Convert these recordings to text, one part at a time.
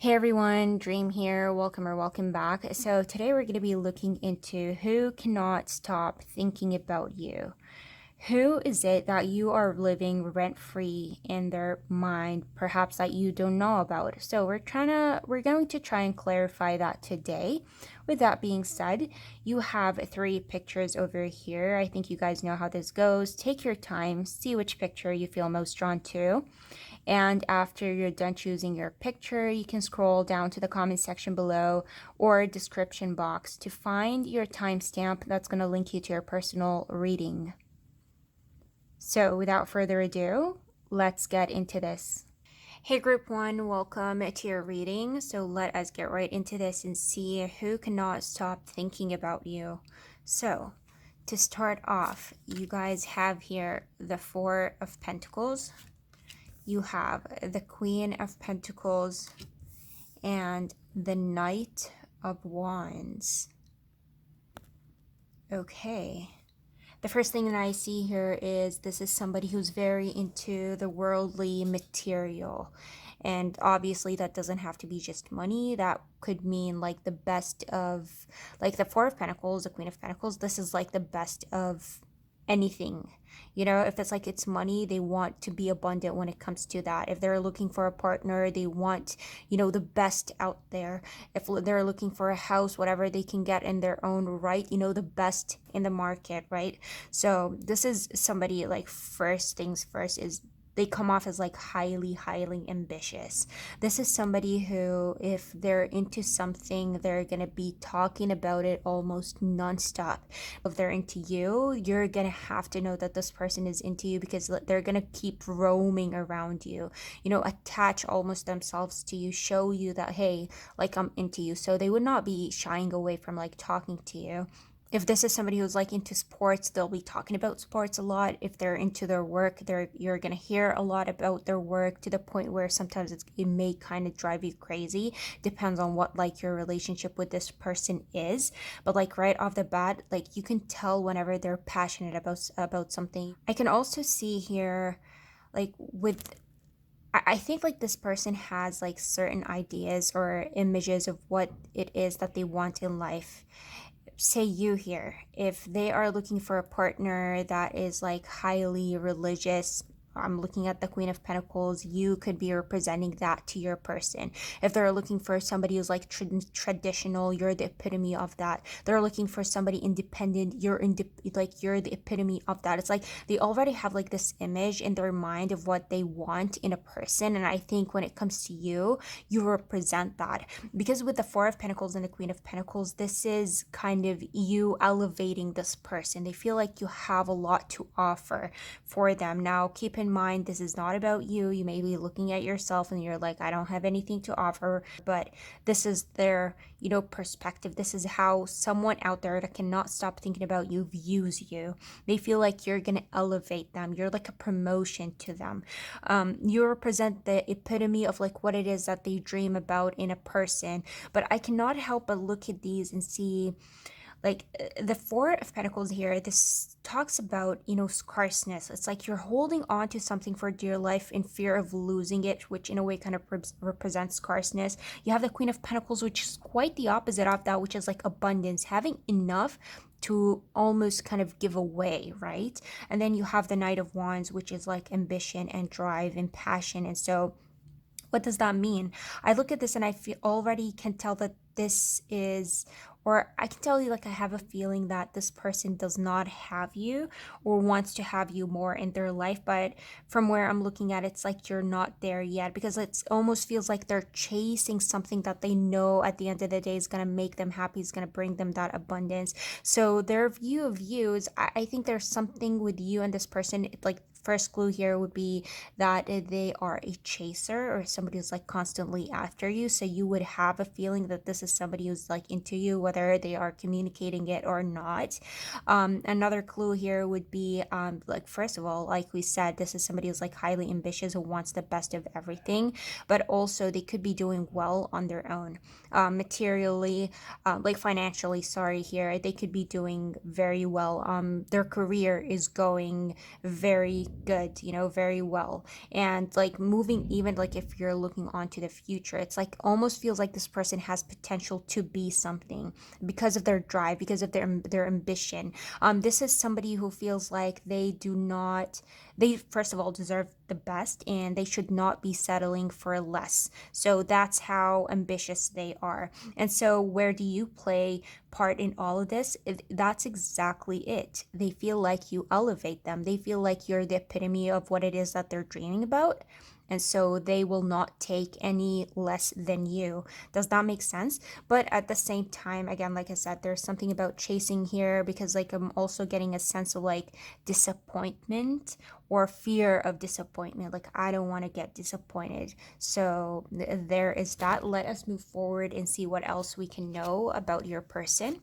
Hey everyone, Dream here. Welcome or welcome back. So today we're going to be looking into who cannot stop thinking about you. Who is it that you are living rent free in their mind, perhaps that you don't know about? So we're going to try and clarify that today. With that being said, you have three pictures over here. I think you guys know how this goes. Take your time, see which picture you feel most drawn to. And after you're done choosing your picture, you can scroll down to the comment section below or description box to find your timestamp that's going to link you to your personal reading. So without further ado, let's get into this. Hey group 1, welcome to your reading. So let us get right into this and see who cannot stop thinking about you. So to start off, you guys have here the Four of Pentacles. You have the Queen of Pentacles and the Knight of Wands. Okay. The first thing that I see here is this is somebody who's very into the worldly material. And obviously that doesn't have to be just money. That could mean like the best of, like the Four of Pentacles, the Queen of Pentacles. This is like the best of anything. You know, if it's like it's money, they want to be abundant when it comes to that. If they're looking for a partner, they want, you know, the best out there. If they're looking for a house, whatever they can get in their own right, you know, the best in the market, right? So this is somebody, like, first things first is they come off as like highly ambitious. This is somebody who, if they're into something, they're gonna be talking about it almost nonstop. If they're into you, you're gonna have to know that this person is into you, because they're gonna keep roaming around you, you know, attach almost themselves to you, show you that, hey, like, I'm into you. So they would not be shying away from like talking to you. If this is somebody who's like into sports, they'll be talking about sports a lot. If they're into their work, you're gonna hear a lot about their work, to the point where sometimes it may kind of drive you crazy. Depends on what like your relationship with this person is. But like right off the bat, like you can tell whenever they're passionate about something. I can also see here, like with I think like this person has like certain ideas or images of what it is that they want in life. Say you here, if they are looking for a partner that is like highly religious, I'm looking at the Queen of Pentacles, you could be representing that to your person. If they're looking for somebody who's like traditional, you're the epitome of that. They're looking for somebody independent, you're the epitome of that. It's like they already have like this image in their mind of what they want in a person, and I think when it comes to you, you represent that. Because with the Four of Pentacles and the Queen of Pentacles, this is kind of you elevating this person. They feel like you have a lot to offer for them. Now, keep in mind, this is not about you. You may be looking at yourself and you're like, I don't have anything to offer, but this is their, you know, perspective. This is how someone out there that cannot stop thinking about you views you. They feel like you're going to elevate them. You're like a promotion to them. You represent the epitome of like what it is that they dream about in a person. But I cannot help but look at these and see, like, the Four of Pentacles here, this talks about, you know, scarceness. It's like you're holding on to something for dear life in fear of losing it, which in a way kind of represents scarceness. You have the Queen of Pentacles, which is quite the opposite of that, which is like abundance, having enough to almost kind of give away, right? And then you have the Knight of Wands, which is like ambition and drive and passion. And so what does that mean? I look at this and I feel already can tell that this is, or I can tell you, like, I have a feeling that this person does not have you or wants to have you more in their life. But from where I'm looking at, it's like you're not there yet, because it almost feels like they're chasing something that they know at the end of the day is going to make them happy, is going to bring them that abundance. So their view of you is, I think there's something with you and this person, like, first clue here would be that they are a chaser or somebody who's like constantly after you. So you would have a feeling that this is somebody who's like into you, whether they are communicating it or not. Another clue here would be, like, first of all, like we said, this is somebody who's like highly ambitious, who wants the best of everything, but also they could be doing well on their own, materially, like financially, sorry, here, they could be doing very well. Their career is going very good, very well. And like moving, even like if you're looking onto the future, it's like almost feels like this person has potential to be something because of their drive, because of their ambition. This is somebody who feels like they first of all deserve the best, and they should not be settling for less. So that's how ambitious they are. And so where do you play part in all of this? That's exactly it. They feel like you elevate them. They feel like you're the epitome of what it is that they're dreaming about. And so they will not take any less than you. Does that make sense? But at the same time, again, like I said, there's something about chasing here, because like I'm also getting a sense of like disappointment or fear of disappointment. Like, I don't want to get disappointed. So there is that. Let us move forward and see what else we can know about your person.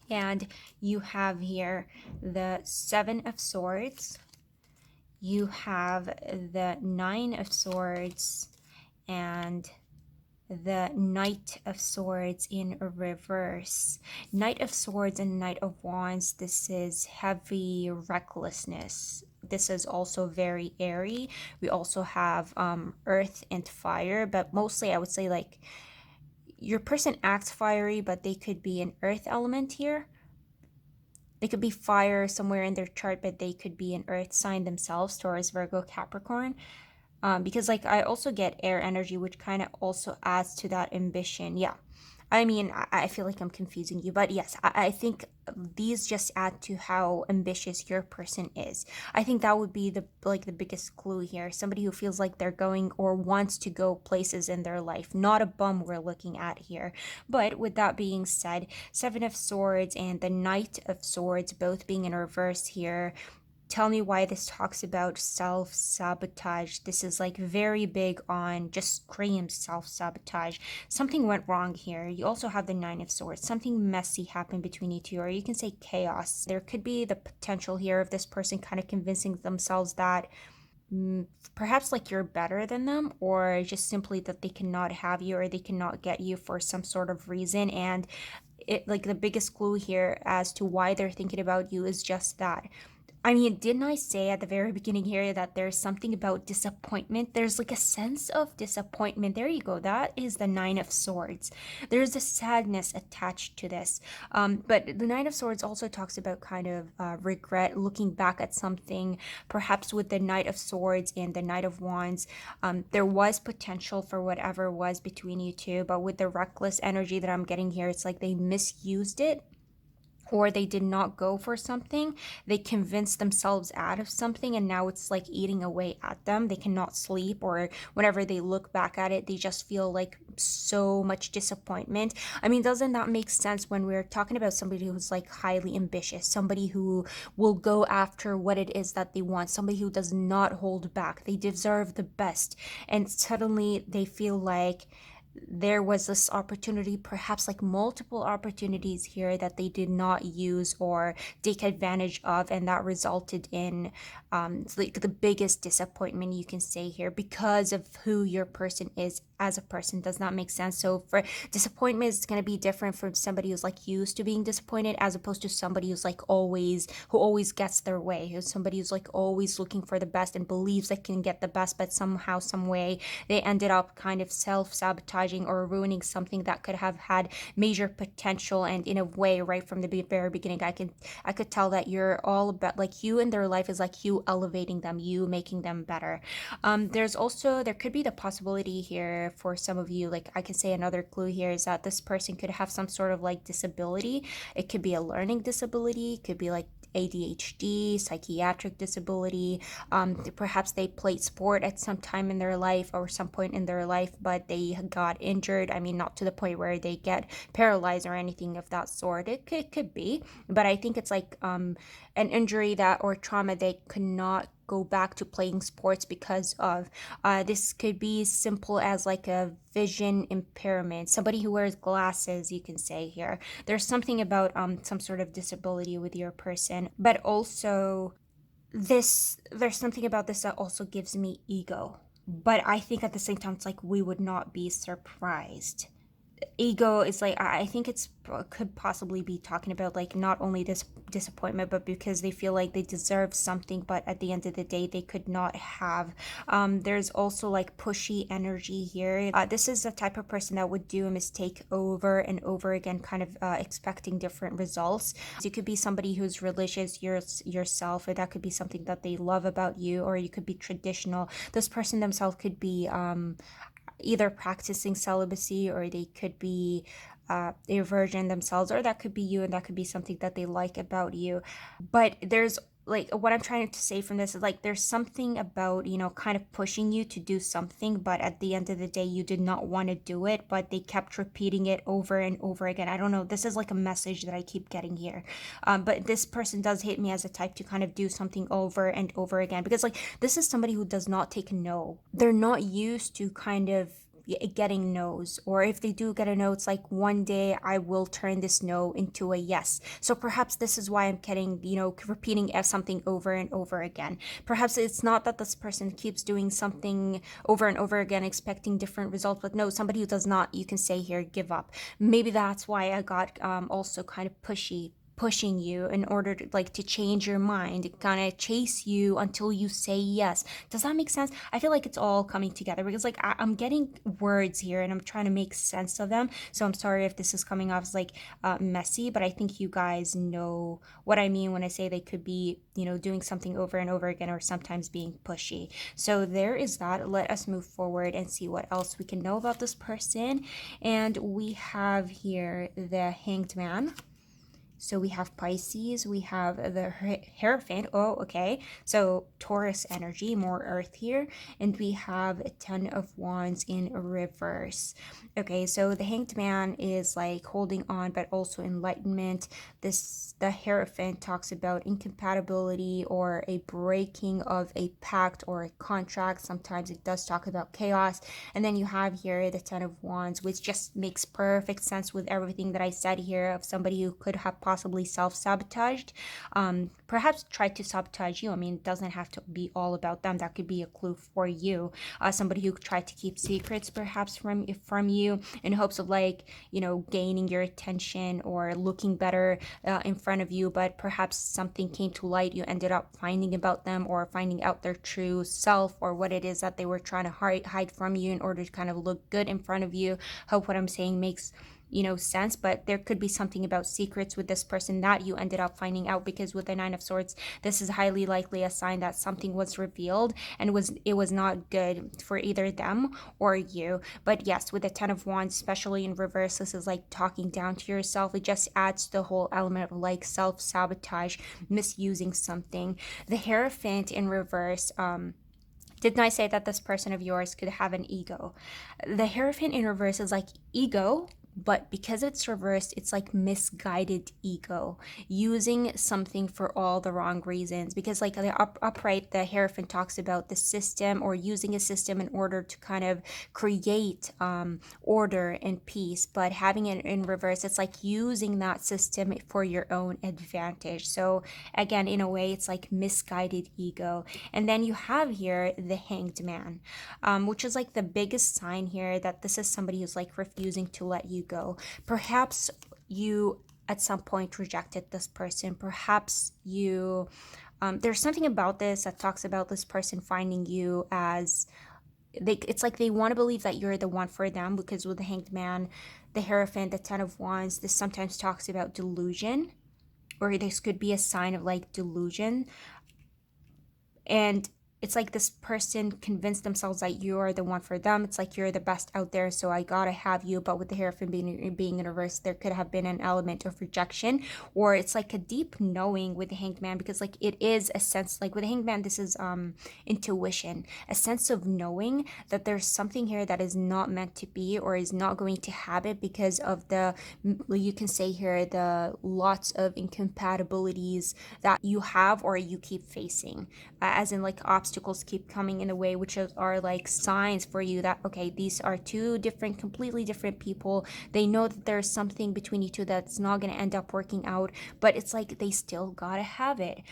And you have here the Seven of Swords. You have the Nine of Swords and the Knight of Swords in reverse. Knight of Swords and Knight of Wands, this is heavy recklessness. This is also very airy. We also have earth and fire, but mostly I would say like your person acts fiery, but they could be an earth element here. They could be fire somewhere in their chart, but they could be an earth sign themselves, Taurus, Virgo, Capricorn. Because like I also get air energy, which kind of also adds to that ambition. Yeah, I mean, I feel like I'm confusing you, but yes, I think these just add to how ambitious your person is. I think that would be the biggest clue here. Somebody who feels like they're going or wants to go places in their life, not a bum we're looking at here. But with that being said, Seven of Swords and the Knight of Swords both being in reverse here, tell me why this talks about self sabotage. This is like very big on just scream self sabotage. Something went wrong here. You also have the Nine of Swords. Something messy happened between you two, or you can say chaos. There could be the potential here of this person kind of convincing themselves that perhaps like you're better than them, or just simply that they cannot have you or they cannot get you for some sort of reason. And it, like, the biggest clue here as to why they're thinking about you is just that. I mean, didn't I say at the very beginning here that there's something about disappointment? There's like a sense of disappointment. There you go. That is the Nine of Swords. There's a sadness attached to this. But the Nine of Swords also talks about kind of regret, looking back at something. Perhaps with the Knight of Swords and the Knight of Wands, there was potential for whatever was between you two. But with the reckless energy that I'm getting here, it's like they misused it, or they did not go for something. They convinced themselves out of something, and now it's like eating away at them. They cannot sleep, or whenever they look back at it, they just feel like so much disappointment. I mean, doesn't that make sense when we're talking about somebody who's like highly ambitious, somebody who will go after what it is that they want, somebody who does not hold back? They deserve the best, and suddenly they feel like there was this opportunity, perhaps like multiple opportunities here that they did not use or take advantage of, and that resulted in like the biggest disappointment you can say here because of who your person is as a person. Does not make sense. So for disappointment, it's going to be different from somebody who's like used to being disappointed, as opposed to somebody who's like always gets their way, who's somebody who's like always looking for the best and believes they can get the best, but somehow some way they ended up kind of self-sabotaging or ruining something that could have had major potential. And in a way, right from the very beginning, I could tell that you're all about, like, you in their life is like you elevating them, you making them better. There could be the possibility here for some of you, like I could say another clue here is that this person could have some sort of like disability. It could be a learning disability, it could be like ADHD, psychiatric disability. Perhaps they played sport at some time in their life or some point in their life, but they got injured. I mean, not to the point where they get paralyzed or anything of that sort. It could be, but I think it's like an injury that, or trauma, they could not go back to playing sports because of. This could be simple as like a vision impairment, somebody who wears glasses, you can say here. There's something about some sort of disability with your person, but also there's something about this that also gives me ego. But I think at the same time, it's like we would not be surprised ego is like, I think it's could possibly be talking about like not only this disappointment, but because they feel like they deserve something, but at the end of the day they could not have. There's also like pushy energy here. This is the type of person that would do a mistake over and over again, kind of expecting different results. You could be somebody who's religious yourself, or that could be something that they love about you, or you could be traditional. This person themselves could be either practicing celibacy, or they could be a virgin themselves, or that could be you, and that could be something that they like about you. But there's like, what I'm trying to say from this is like, there's something about, kind of pushing you to do something, but at the end of the day you did not want to do it, but they kept repeating it over and over again. I don't know, this is like a message that I keep getting here. But this person does hit me as a type to kind of do something over and over again, because like, this is somebody who does not take no. They're not used to kind of getting no's, or if they do get a no, it's like, one day I will turn this no into a yes. So perhaps this is why I'm getting, repeating something over and over again. Perhaps it's not that this person keeps doing something over and over again expecting different results, but no, somebody who does not, you can say here, give up. Maybe that's why I got also kind of pushing you in order to like to change your mind, kind of chase you until you say yes. Does that make sense? I feel like it's all coming together, because like I'm getting words here and I'm trying to make sense of them. So I'm sorry if this is coming off as like messy, but I think you guys know what I mean when I say they could be, doing something over and over again, or sometimes being pushy. So there is that. Let us move forward and see what else we can know about this person. And we have here the Hanged Man. So we have Pisces, we have the Hierophant. Oh, okay. So Taurus energy, more earth here. And we have 10 of Wands in reverse. Okay, so the Hanged Man is like holding on, but also enlightenment. The Hierophant talks about incompatibility or a breaking of a pact or a contract. Sometimes it does talk about chaos. And then you have here the 10 of Wands, which just makes perfect sense with everything that I said here, of somebody who could have possibly self-sabotaged, perhaps tried to sabotage you. I mean, it doesn't have to be all about them. That could be a clue for you. Somebody who tried to keep secrets perhaps from you in hopes of like, gaining your attention or looking better in front of you, but perhaps something came to light, you ended up finding about them, or finding out their true self, or what it is that they were trying to hide from you in order to kind of look good in front of you. Hope what I'm saying makes sense. But there could be something about secrets with this person that you ended up finding out, because with the 9 of Swords, this is highly likely a sign that something was revealed and it was not good for either them or you. But yes, with the 10 of Wands, especially in reverse, this is like talking down to yourself. It just adds the whole element of like self-sabotage, misusing something. The Hierophant in reverse, didn't I say that this person of yours could have an ego? The Hierophant in reverse is like ego, but because it's reversed, it's like misguided ego, using something for all the wrong reasons. Because like the upright, the Hierophant talks about the system, or using a system in order to kind of create order and peace. But having it in reverse, it's like using that system for your own advantage. So again, in a way, it's like misguided ego. And then you have here the Hanged Man, which is like the biggest sign here that this is somebody who's like refusing to let you go. Perhaps you at some point rejected this person. Perhaps you there's something about this that talks about this person finding you as it's like they want to believe that you're the one for them, because with the Hanged Man, the Hierophant, the 10 of Wands, this sometimes talks about delusion, or this could be a sign of like delusion. And it's like this person convinced themselves that you're the one for them. It's like you're the best out there, so I gotta have you. But with the Hierophant being in reverse, there could have been an element of rejection, or it's like a deep knowing with the Hanged Man, because like it is a sense, like with the Hanged Man, this is intuition, a sense of knowing that there's something here that is not meant to be, or is not going to happen, because of the, you can say here, the lots of incompatibilities that you have or you keep facing, as in like obstacles obstacles keep coming in the way, which are like signs for you that, okay, these are two different, completely different people. They know that there's something between you two that's not going to end up working out, but it's like they still gotta have it.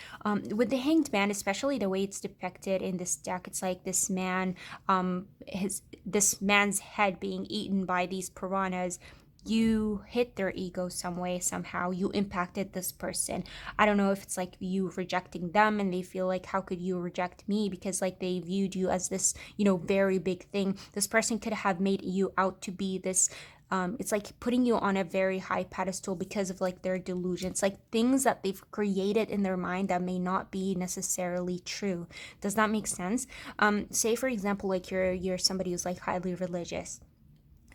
With the Hanged Man, especially the way it's depicted in this deck, it's like this man, this man's head being eaten by these piranhas. You hit their ego some way, somehow you impacted this person. I don't know if it's like you rejecting them and they feel like, how could you reject me, because like they viewed you as this, very big thing. This person could have made you out to be this, it's like putting you on a very high pedestal because of like their delusions, like things that they've created in their mind that may not be necessarily true. Does that make sense? Say for example, like you're somebody who's like highly religious.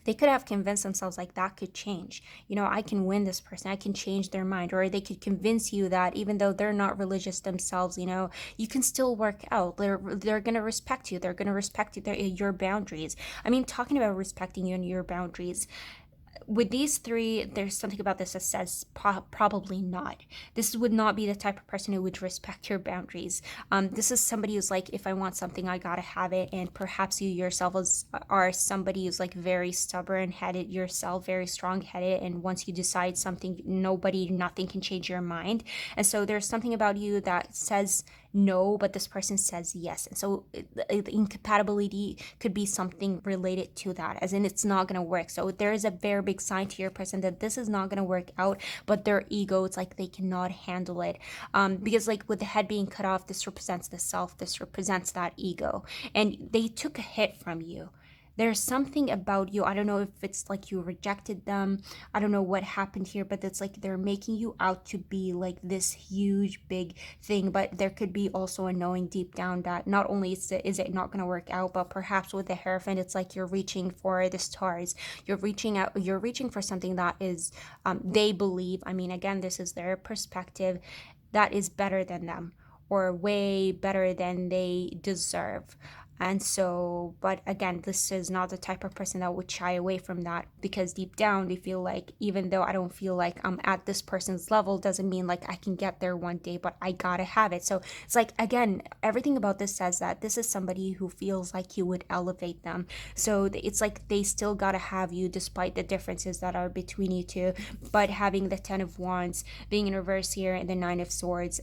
They could have convinced themselves like that could change. I can win this person, I can change their mind. Or they could convince you that even though they're not religious themselves, you can still work out. They're going to respect you, they're going to respect your boundaries. I mean, talking about respecting you and your boundaries, with these three, there's something about this that says probably not. This would not be the type of person who would respect your boundaries. This is somebody who's like, if I want something, I gotta have it. And perhaps you yourself are somebody who's like very stubborn headed yourself, very strong headed. And once you decide something, nothing can change your mind. And so there's something about you that says no, but this person says yes. And so the incompatibility could be something related to that, as in it's not going to work. So there is a very big sign to your person that this is not going to work out, but their ego, it's like they cannot handle it. Because like with the head being cut off, this represents the self, this represents that ego. And they took a hit from you. There's something about you. I don't know if it's like you rejected them. I don't know what happened here, but it's like they're making you out to be like this huge, big thing. But there could be also a knowing deep down that not only is it not going to work out, but perhaps with the Hierophant, it's like you're reaching for the stars. You're reaching out, you're reaching for something that is, they believe, I mean, again, this is their perspective, that is better than them or way better than they deserve. And so, but again, this is not the type of person that would shy away from that, because deep down they feel like, even though I don't feel like I'm at this person's level, doesn't mean like I can get there one day, but I gotta have it. So it's like, again, everything about this says that this is somebody who feels like you would elevate them. So it's like they still gotta have you despite the differences that are between you two. But having the 10 of Wands being in reverse here and the 9 of Swords,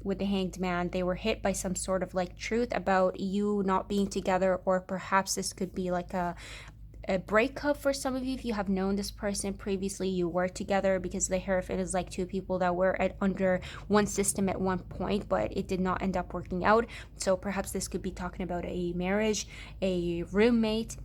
with the Hanged Man, they were hit by some sort of like truth about you not being together, or perhaps this could be like a breakup for some of you. If you have known this person previously, you were together, because the Hierophant is like two people that were under one system at one point, but it did not end up working out. So perhaps this could be talking about a marriage, a roommate,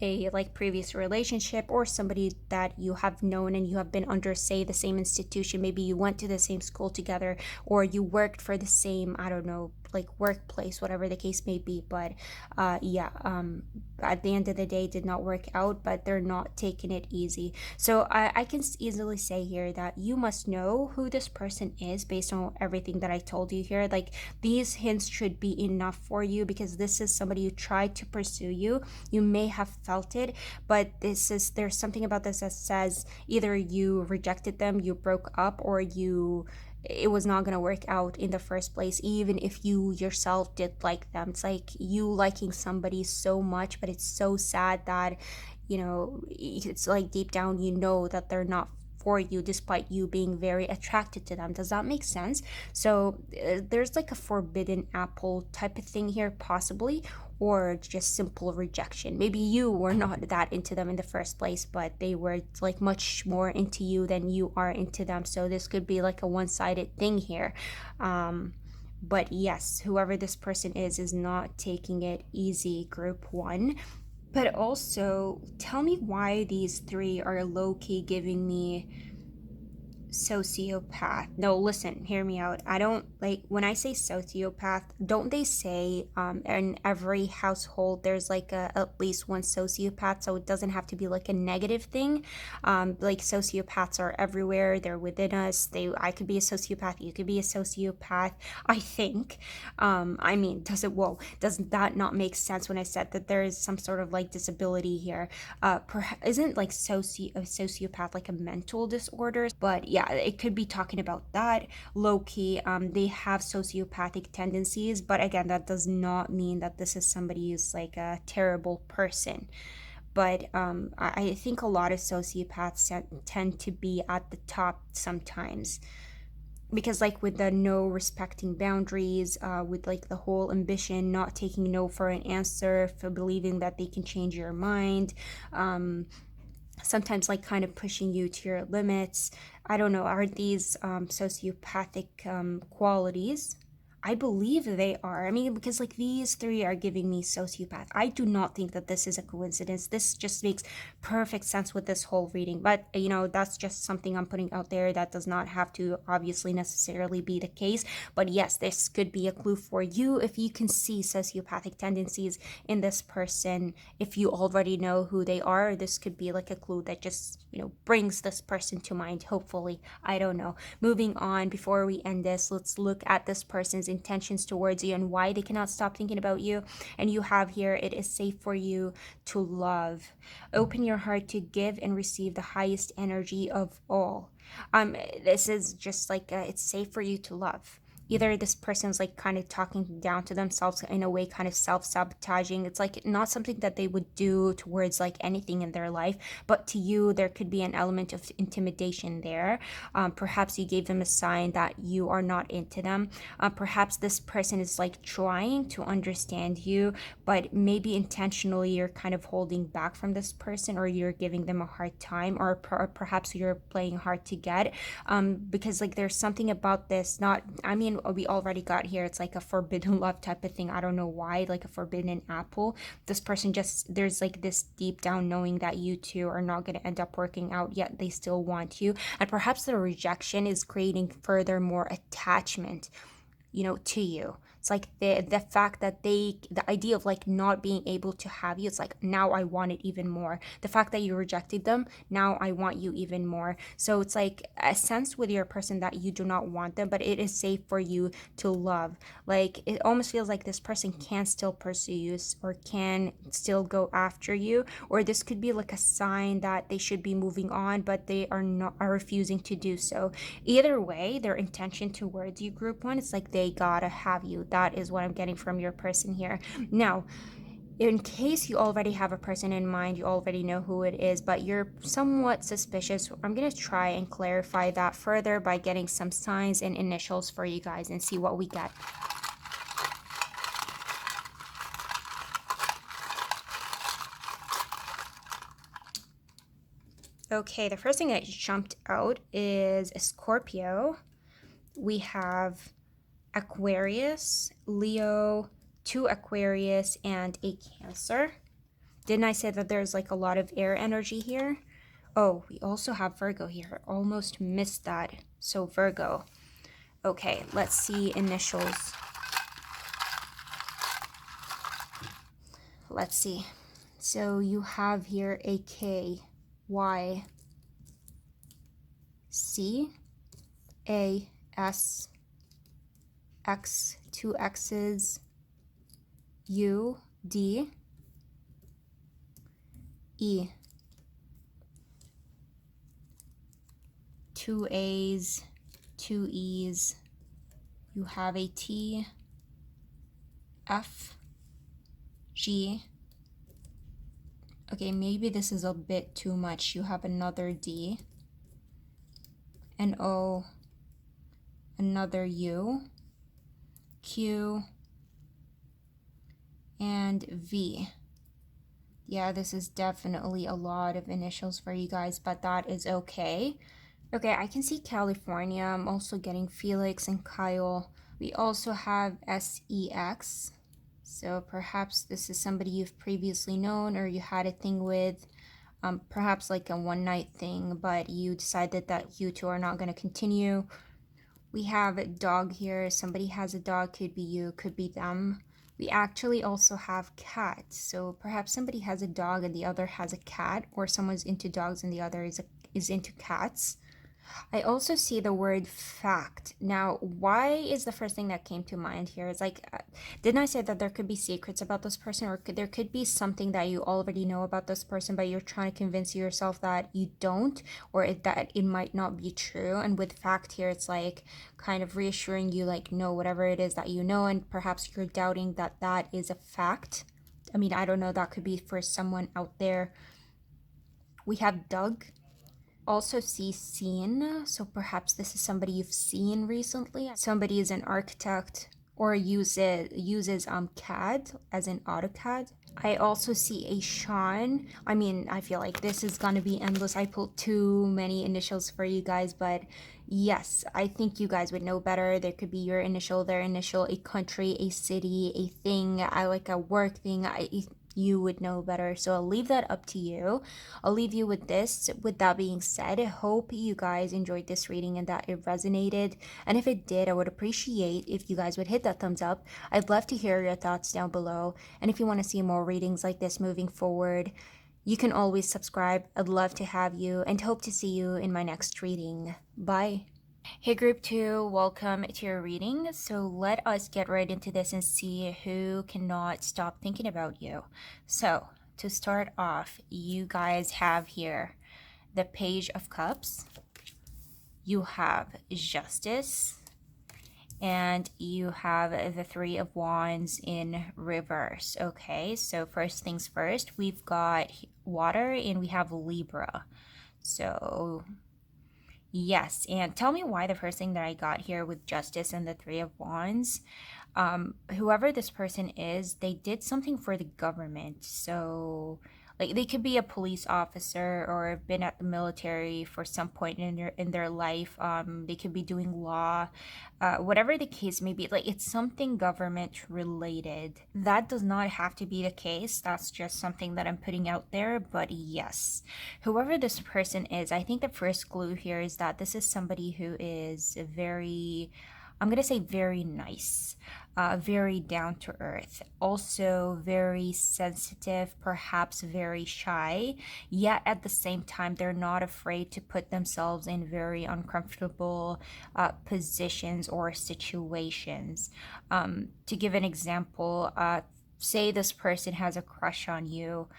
a like previous relationship, or somebody that you have known and you have been under, say, the same institution. Maybe you went to the same school together, or you worked for the same, I don't know, like workplace, whatever the case may be. But at the end of the day, did not work out, but they're not taking it easy. So I can easily say here that you must know who this person is based on everything that I told you here. Like, these hints should be enough for you, because this is somebody who tried to pursue you. You may have felt it, but there's something about this that says either you rejected them, you broke up, or it was not going to work out in the first place, even if you yourself did like them. It's like you liking somebody so much, but it's so sad that, it's like deep down, that they're not for you, despite you being very attracted to them. Does that make sense? So there's like a forbidden apple type of thing here, possibly, or just simple rejection. Maybe you were not that into them in the first place, but they were like much more into you than you are into them. So this could be like a one-sided thing here. But yes, whoever this person is not taking it easy, group one. But also, tell me why these three are low-key giving me sociopath. No, listen, hear me out. I don't like, when I say sociopath, don't they say in every household there's like at least one sociopath, so it doesn't have to be like a negative thing. Like, sociopaths are everywhere, they're within us. I could be a sociopath, you could be a sociopath, I think. I mean, doesn't that not make sense when I said that there is some sort of like disability here? Isn't like a sociopath like a mental disorder? But yeah, yeah, it could be talking about that. Low key, they have sociopathic tendencies, but again, that does not mean that this is somebody who's like a terrible person. But I think a lot of sociopaths tend to be at the top sometimes, because like with the no respecting boundaries, with like the whole ambition, not taking no for an answer, for believing that they can change your mind, um, sometimes like kind of pushing you to your limits. I don't know, are these sociopathic qualities? I believe they are. I mean, because like these three are giving me sociopath. I do not think that this is a coincidence. This just makes perfect sense with this whole reading. But, that's just something I'm putting out there. That does not have to obviously necessarily be the case. But yes, this could be a clue for you if you can see sociopathic tendencies in this person. If you already know who they are, this could be like a clue that just, brings this person to mind, hopefully. I don't know. Moving on, before we end this, let's look at this person's intentions towards you and why they cannot stop thinking about you. And you have here, it is safe for you to love. Open your heart to give and receive the highest energy of all. This is just like it's safe for you to love. Either this person's like kind of talking down to themselves in a way, kind of self-sabotaging. It's like not something that they would do towards like anything in their life, but to you there could be an element of intimidation there. Perhaps you gave them a sign that you are not into them. Perhaps this person is like trying to understand you, but maybe intentionally you're kind of holding back from this person, or you're giving them a hard time, or perhaps you're playing hard to get, because like there's something about this. Not, I mean, we already got here, it's like a forbidden love type of thing. I don't know why, like a forbidden apple. This person just, there's like this deep down knowing that you two are not going to end up working out, yet they still want you. And perhaps the rejection is creating further more attachment, to you. It's like the fact that the idea of like not being able to have you, it's like now I want it even more. The fact that you rejected them, now I want you even more. So it's like a sense with your person that you do not want them, but it is safe for you to love. Like it almost feels like this person can still pursue you, or can still go after you, or this could be like a sign that they should be moving on, but they are refusing to do so. Either way, their intention towards you, group one, it's like they gotta have you. That is what I'm getting from your person here. Now, in case you already have a person in mind, you already know who it is, but you're somewhat suspicious, I'm gonna try and clarify that further by getting some signs and initials for you guys and see what we get. Okay, the first thing that jumped out is a Scorpio. We have Aquarius, Leo, two Aquarius, and a Cancer. Didn't I say that there's like a lot of air energy here? Oh, we also have Virgo here. Almost missed that. So Virgo. Okay, let's see initials. Let's see. So you have here a K, Y, C, A, S, X, two X's, U, D, E, two A's, two E's, you have a T, F, G. Okay, maybe this is a bit too much. You have another D, an O, another U, Q, and V. Yeah, this is definitely a lot of initials for you guys, but that is okay. Okay, I can see California. I'm also getting Felix and Kyle. We also have SEX. So perhaps this is somebody you've previously known or you had a thing with. Perhaps like a one night thing, but you decided that you two are not going to continue. We have a dog here. Somebody has a dog, could be you, could be them. We actually also have cats. So perhaps somebody has a dog and the other has a cat, or someone's into dogs and the other is into cats. I also see the word fact. Now, why is the first thing that came to mind here? Is like, didn't I say that there could be secrets about this person, or there could be something that you already know about this person, but you're trying to convince yourself that you don't, or that it might not be true? And with fact here, it's like kind of reassuring you, like, no, whatever it is that you know, and perhaps you're doubting that that is a fact. I mean, I don't know, that could be for someone out there. We have Doug. Also see seen, so perhaps this is somebody you've seen recently. Somebody is an architect or uses CAD as in AutoCAD. I also see a Sean. I mean, I feel like this is gonna be endless. I pulled too many initials for you guys, but yes, I think you guys would know better. There could be your initial, their initial, a country, a city, a thing, I like a work thing. You would know better. So I'll leave that up to you. I'll leave you with this. With that being said, I hope you guys enjoyed this reading and that it resonated. And if it did, I would appreciate if you guys would hit that thumbs up. I'd love to hear your thoughts down below. And if you want to see more readings like this moving forward, you can always subscribe. I'd love to have you and hope to see you in my next reading. Bye. Hey, Group 2, welcome to your reading. So let us get right into this and see who cannot stop thinking about you. So, to start off, you guys have here the Page of Cups, you have Justice, and you have the Three of Wands in reverse. Okay, so first things first, we've got water and we have Libra. So yes, and tell me why the first thing that I got here with Justice and the Three of Wands, whoever this person is, they did something for the government. So, like, they could be a police officer or have been at the military for some point in their life. They could be doing law, whatever the case may be. Like, it's something government related. That does not have to be the case. That's just something that I'm putting out there. But yes, whoever this person is, I think the first clue here is that this is somebody who is very, I'm going to say very nice, very down to earth, also very sensitive, perhaps very shy, yet at the same time, they're not afraid to put themselves in very uncomfortable positions or situations. To give an example, say this person has a crush on you.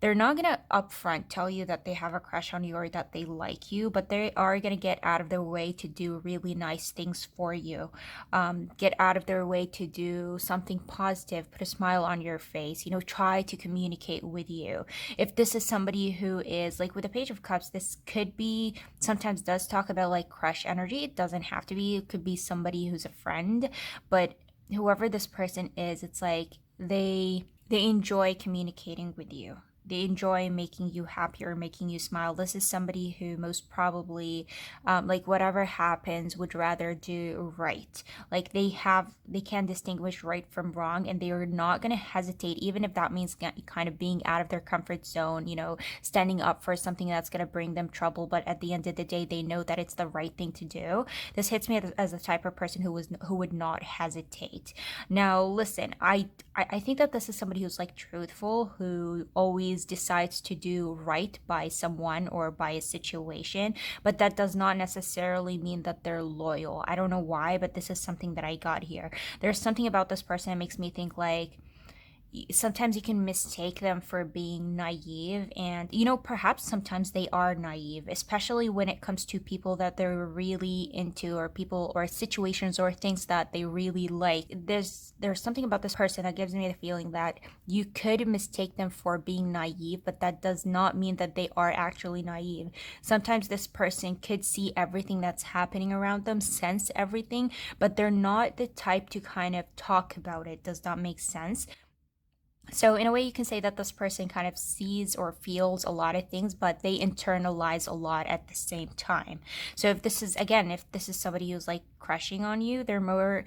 They're not gonna upfront tell you that they have a crush on you or that they like you, but they are gonna get out of their way to do really nice things for you. Get out of their way to do something positive, put a smile on your face, try to communicate with you. If this is somebody who is like with the Page of Cups, this could be, sometimes does talk about like crush energy. It doesn't have to be, it could be somebody who's a friend, but whoever this person is, it's like they enjoy communicating with you. They enjoy making you happy or making you smile. This is somebody who most probably, like whatever happens, would rather do right. Like they can distinguish right from wrong, and they are not going to hesitate, even if that means kind of being out of their comfort zone, standing up for something that's going to bring them trouble. But at the end of the day, they know that it's the right thing to do. This hits me as a type of person who would not hesitate. Now, listen, I think that this is somebody who's like truthful, who always decides to do right by someone or by a situation, but that does not necessarily mean that they're loyal. I don't know why, but this is something that I got here. There's something about this person that makes me think like sometimes you can mistake them for being naive, and perhaps sometimes they are naive, especially when it comes to people that they're really into, or people or situations or things that they really like. There's something about this person that gives me the feeling that you could mistake them for being naive, but that does not mean that they are actually naive. Sometimes this person could see everything that's happening around them, sense everything, but they're not the type to kind of talk about it. Does that make sense? So in a way, you can say that this person kind of sees or feels a lot of things, but they internalize a lot at the same time. So if this is somebody who's like crushing on you, they're more,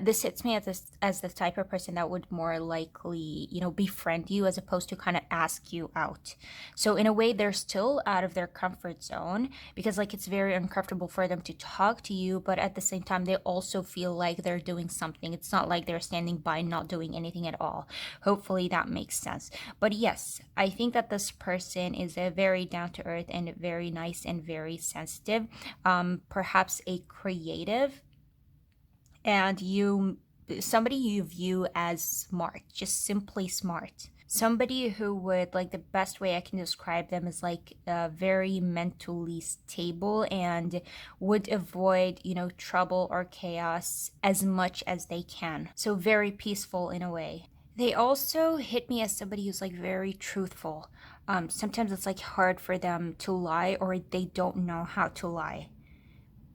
this hits me as the type of person that would more likely, befriend you as opposed to kind of ask you out. So in a way, they're still out of their comfort zone, because like it's very uncomfortable for them to talk to you, but at the same time, they also feel like they're doing something. It's not like they're standing by not doing anything at all. Hopefully hopefully that makes sense. But yes, I think that this person is a very down to earth and very nice and very sensitive, perhaps a creative, and somebody you view as smart, just simply smart. Somebody who would, like, the best way I can describe them is like very mentally stable and would avoid, trouble or chaos as much as they can. So very peaceful in a way. They also hit me as somebody who's like very truthful. Sometimes it's like hard for them to lie, or they don't know how to lie.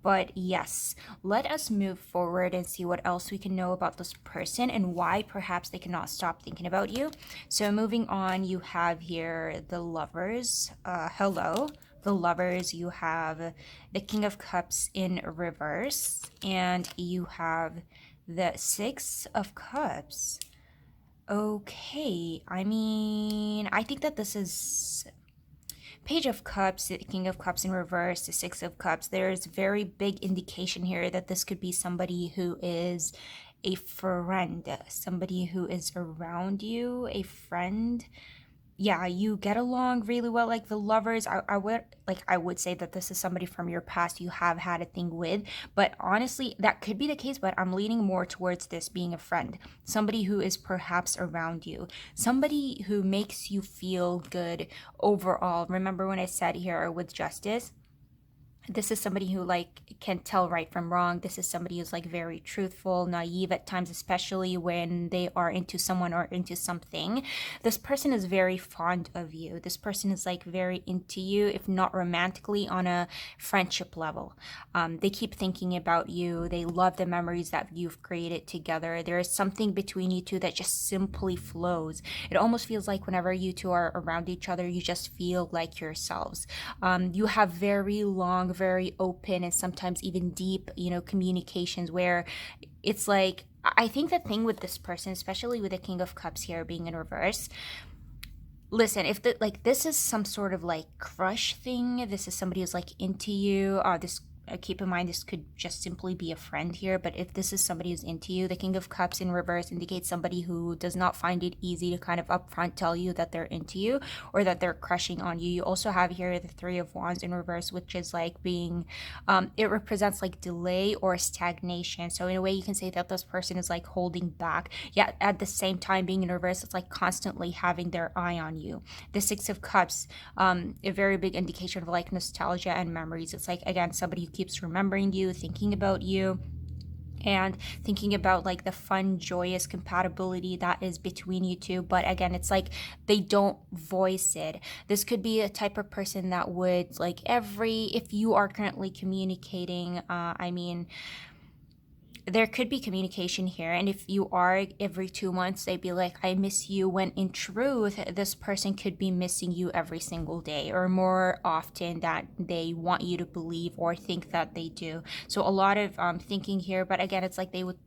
But yes, let us move forward and see what else we can know about this person and why perhaps they cannot stop thinking about you. So, moving on, you have here the lovers. Hello. The lovers, you have the King of Cups in reverse, and you have the Six of Cups. Okay, I mean, I think that this is Page of Cups, the King of Cups in reverse, the Six of Cups. There's very big indication here that this could be somebody who is a friend, somebody who is around you, a friend. Yeah, you get along really well. Like the lovers, I would say that this is somebody from your past you have had a thing with. But honestly, that could be the case, but I'm leaning more towards this being a friend. Somebody who is perhaps around you. Somebody who makes you feel good overall. Remember when I said here with justice? This is somebody who like can tell right from wrong. This is somebody who's like very truthful, naive at times, especially when they are into someone or into something. This person is very fond of you. This person is like very into you, if not romantically, on a friendship level. They keep thinking about you. They love the memories that you've created together. There is something between you two that just simply flows. It almost feels like whenever you two are around each other, you just feel like yourselves. You have very long, very open, and sometimes even deep, communications where it's like, I think the thing with this person, especially with the King of Cups here being in reverse, listen, if this is some sort of like crush thing, this is somebody who's like into you, this keep in mind this could just simply be a friend here, but if this is somebody who's into you, the King of Cups in reverse indicates somebody who does not find it easy to kind of upfront tell you that they're into you or that they're crushing on you. You also have here the Three of Wands in reverse, which is like being, it represents like delay or stagnation. So in a way you can say that this person is like holding back, yet at the same time being in reverse, it's like constantly having their eye on you. The Six of Cups, a very big indication of like nostalgia and memories. It's like, again, somebody who keeps remembering you, thinking about you, and thinking about like the fun, joyous compatibility that is between you two. But again, it's like they don't voice it. This could be a type of person that would like if you are currently communicating, there could be communication here, and if you are every 2 months they'd be like, I miss you, when in truth this person could be missing you every single day or more often that they want you to believe or think that they do. So a lot of thinking here, but again, it's like they would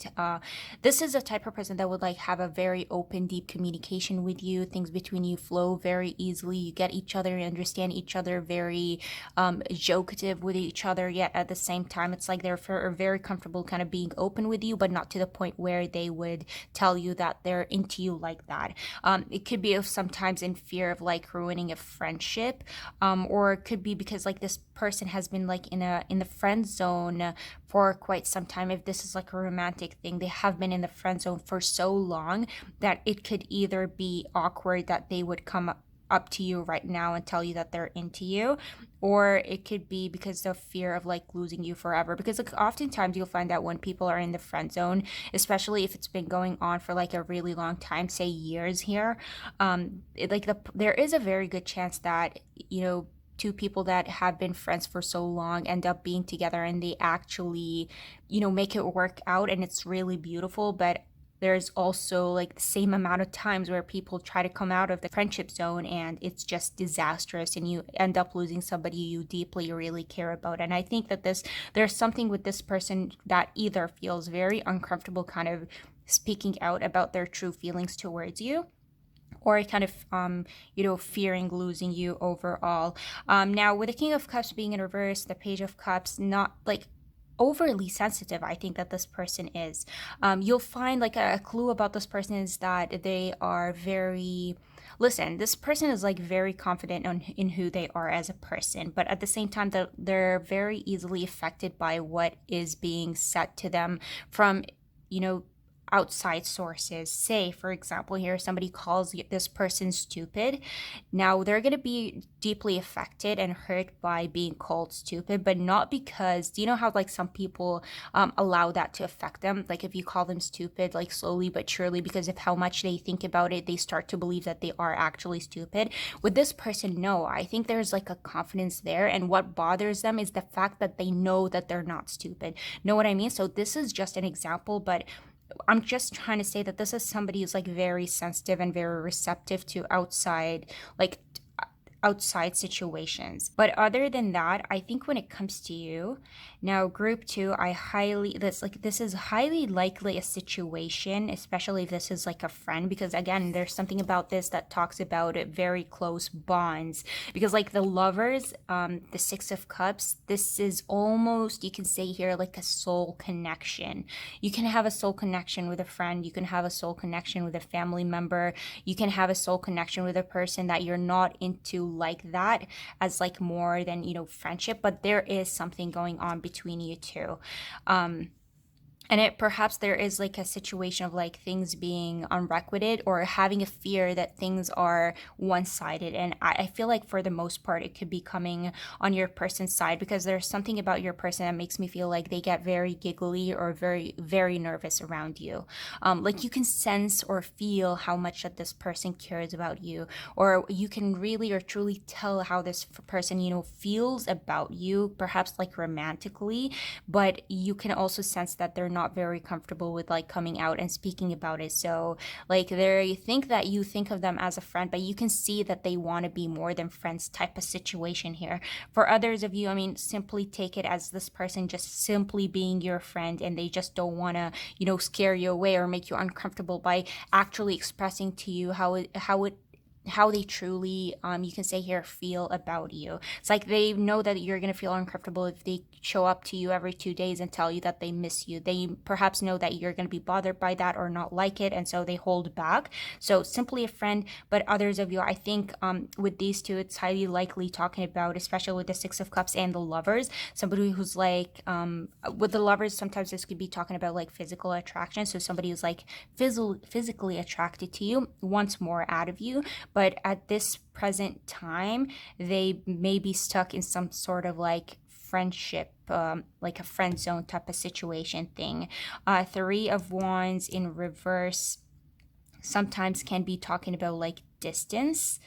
this is a type of person that would like have a very open, deep communication with you. Things between you flow very easily. You get each other, you understand each other, very jokative with each other, yet at the same time it's like they're very comfortable kind of being open with you, but not to the point where they would tell you that they're into you like that. It could be sometimes in fear of like ruining a friendship, or it could be because like this person has been like in the friend zone for quite some time. If this is like a romantic thing, they have been in the friend zone for so long that it could either be awkward that they would come up to you right now and tell you that they're into you, or it could be because of fear of like losing you forever. Because like oftentimes you'll find that when people are in the friend zone, especially if it's been going on for like a really long time, say years here, there is a very good chance that two people that have been friends for so long end up being together, and they actually make it work out, and it's really beautiful. But there's also like the same amount of times where people try to come out of the friendship zone and it's just disastrous, and you end up losing somebody you deeply really care about. And I think that there's something with this person that either feels very uncomfortable kind of speaking out about their true feelings towards you, or kind of fearing losing you overall. Now with the King of Cups being in reverse, the Page of Cups, not like overly sensitive. I think that this person is. You'll find like a clue about this person is that they are very. Listen, this person is like very confident in who they are as a person, but at the same time, that they're very easily affected by what is being said to them from, you know, outside sources. Say, for example, here somebody calls this person stupid. Now they're going to be deeply affected and hurt by being called stupid, but not because, do you know how like some people allow that to affect them? Like if you call them stupid, like slowly but surely, because of how much they think about it, they start to believe that they are actually stupid. With this person, no, I think there's like a confidence there. And what bothers them is the fact that they know that they're not stupid. Know what I mean? So this is just an example, but I'm just trying to say that this is somebody who's like very sensitive and very receptive to like outside situations. But other than that, I think when it comes to you, now group 2, this is highly likely a situation, especially if this is like a friend, because again, there's something about this that talks about it, very close bonds. Because like the lovers, the 6 of cups, this is almost, you can say here, like a soul connection. You can have a soul connection with a friend, you can have a soul connection with a family member, you can have a soul connection with a person that you're not into like that, as like more than, friendship, but there is something going on between you two. And it perhaps there is like a situation of like things being unrequited or having a fear that things are one-sided. And I feel like for the most part it could be coming on your person's side, because there's something about your person that makes me feel like they get very giggly or very very nervous around you. Like you can sense or feel how much that this person cares about you, or you can really or truly tell how this person feels about you, perhaps like romantically, but you can also sense that they're not very comfortable with like coming out and speaking about it. So like they think that you think of them as a friend, but you can see that they want to be more than friends type of situation here. For others of you, I mean, simply take it as this person just simply being your friend, and they just don't want to, scare you away or make you uncomfortable by actually expressing to you how they truly, you can say here, feel about you. It's like they know that you're going to feel uncomfortable if they show up to you every 2 days and tell you that they miss you. They perhaps know that you're going to be bothered by that or not like it, and so they hold back. So simply a friend. But others of you, I think, with these two, it's highly likely talking about, especially with the 6 of cups and the lovers, somebody who's like, with the lovers, sometimes this could be talking about like physical attraction. So somebody who's like physically attracted to you, wants more out of you, but at this present time, they may be stuck in some sort of like friendship, like a friend zone type of situation thing. 3 of Wands in reverse sometimes can be talking about like distance,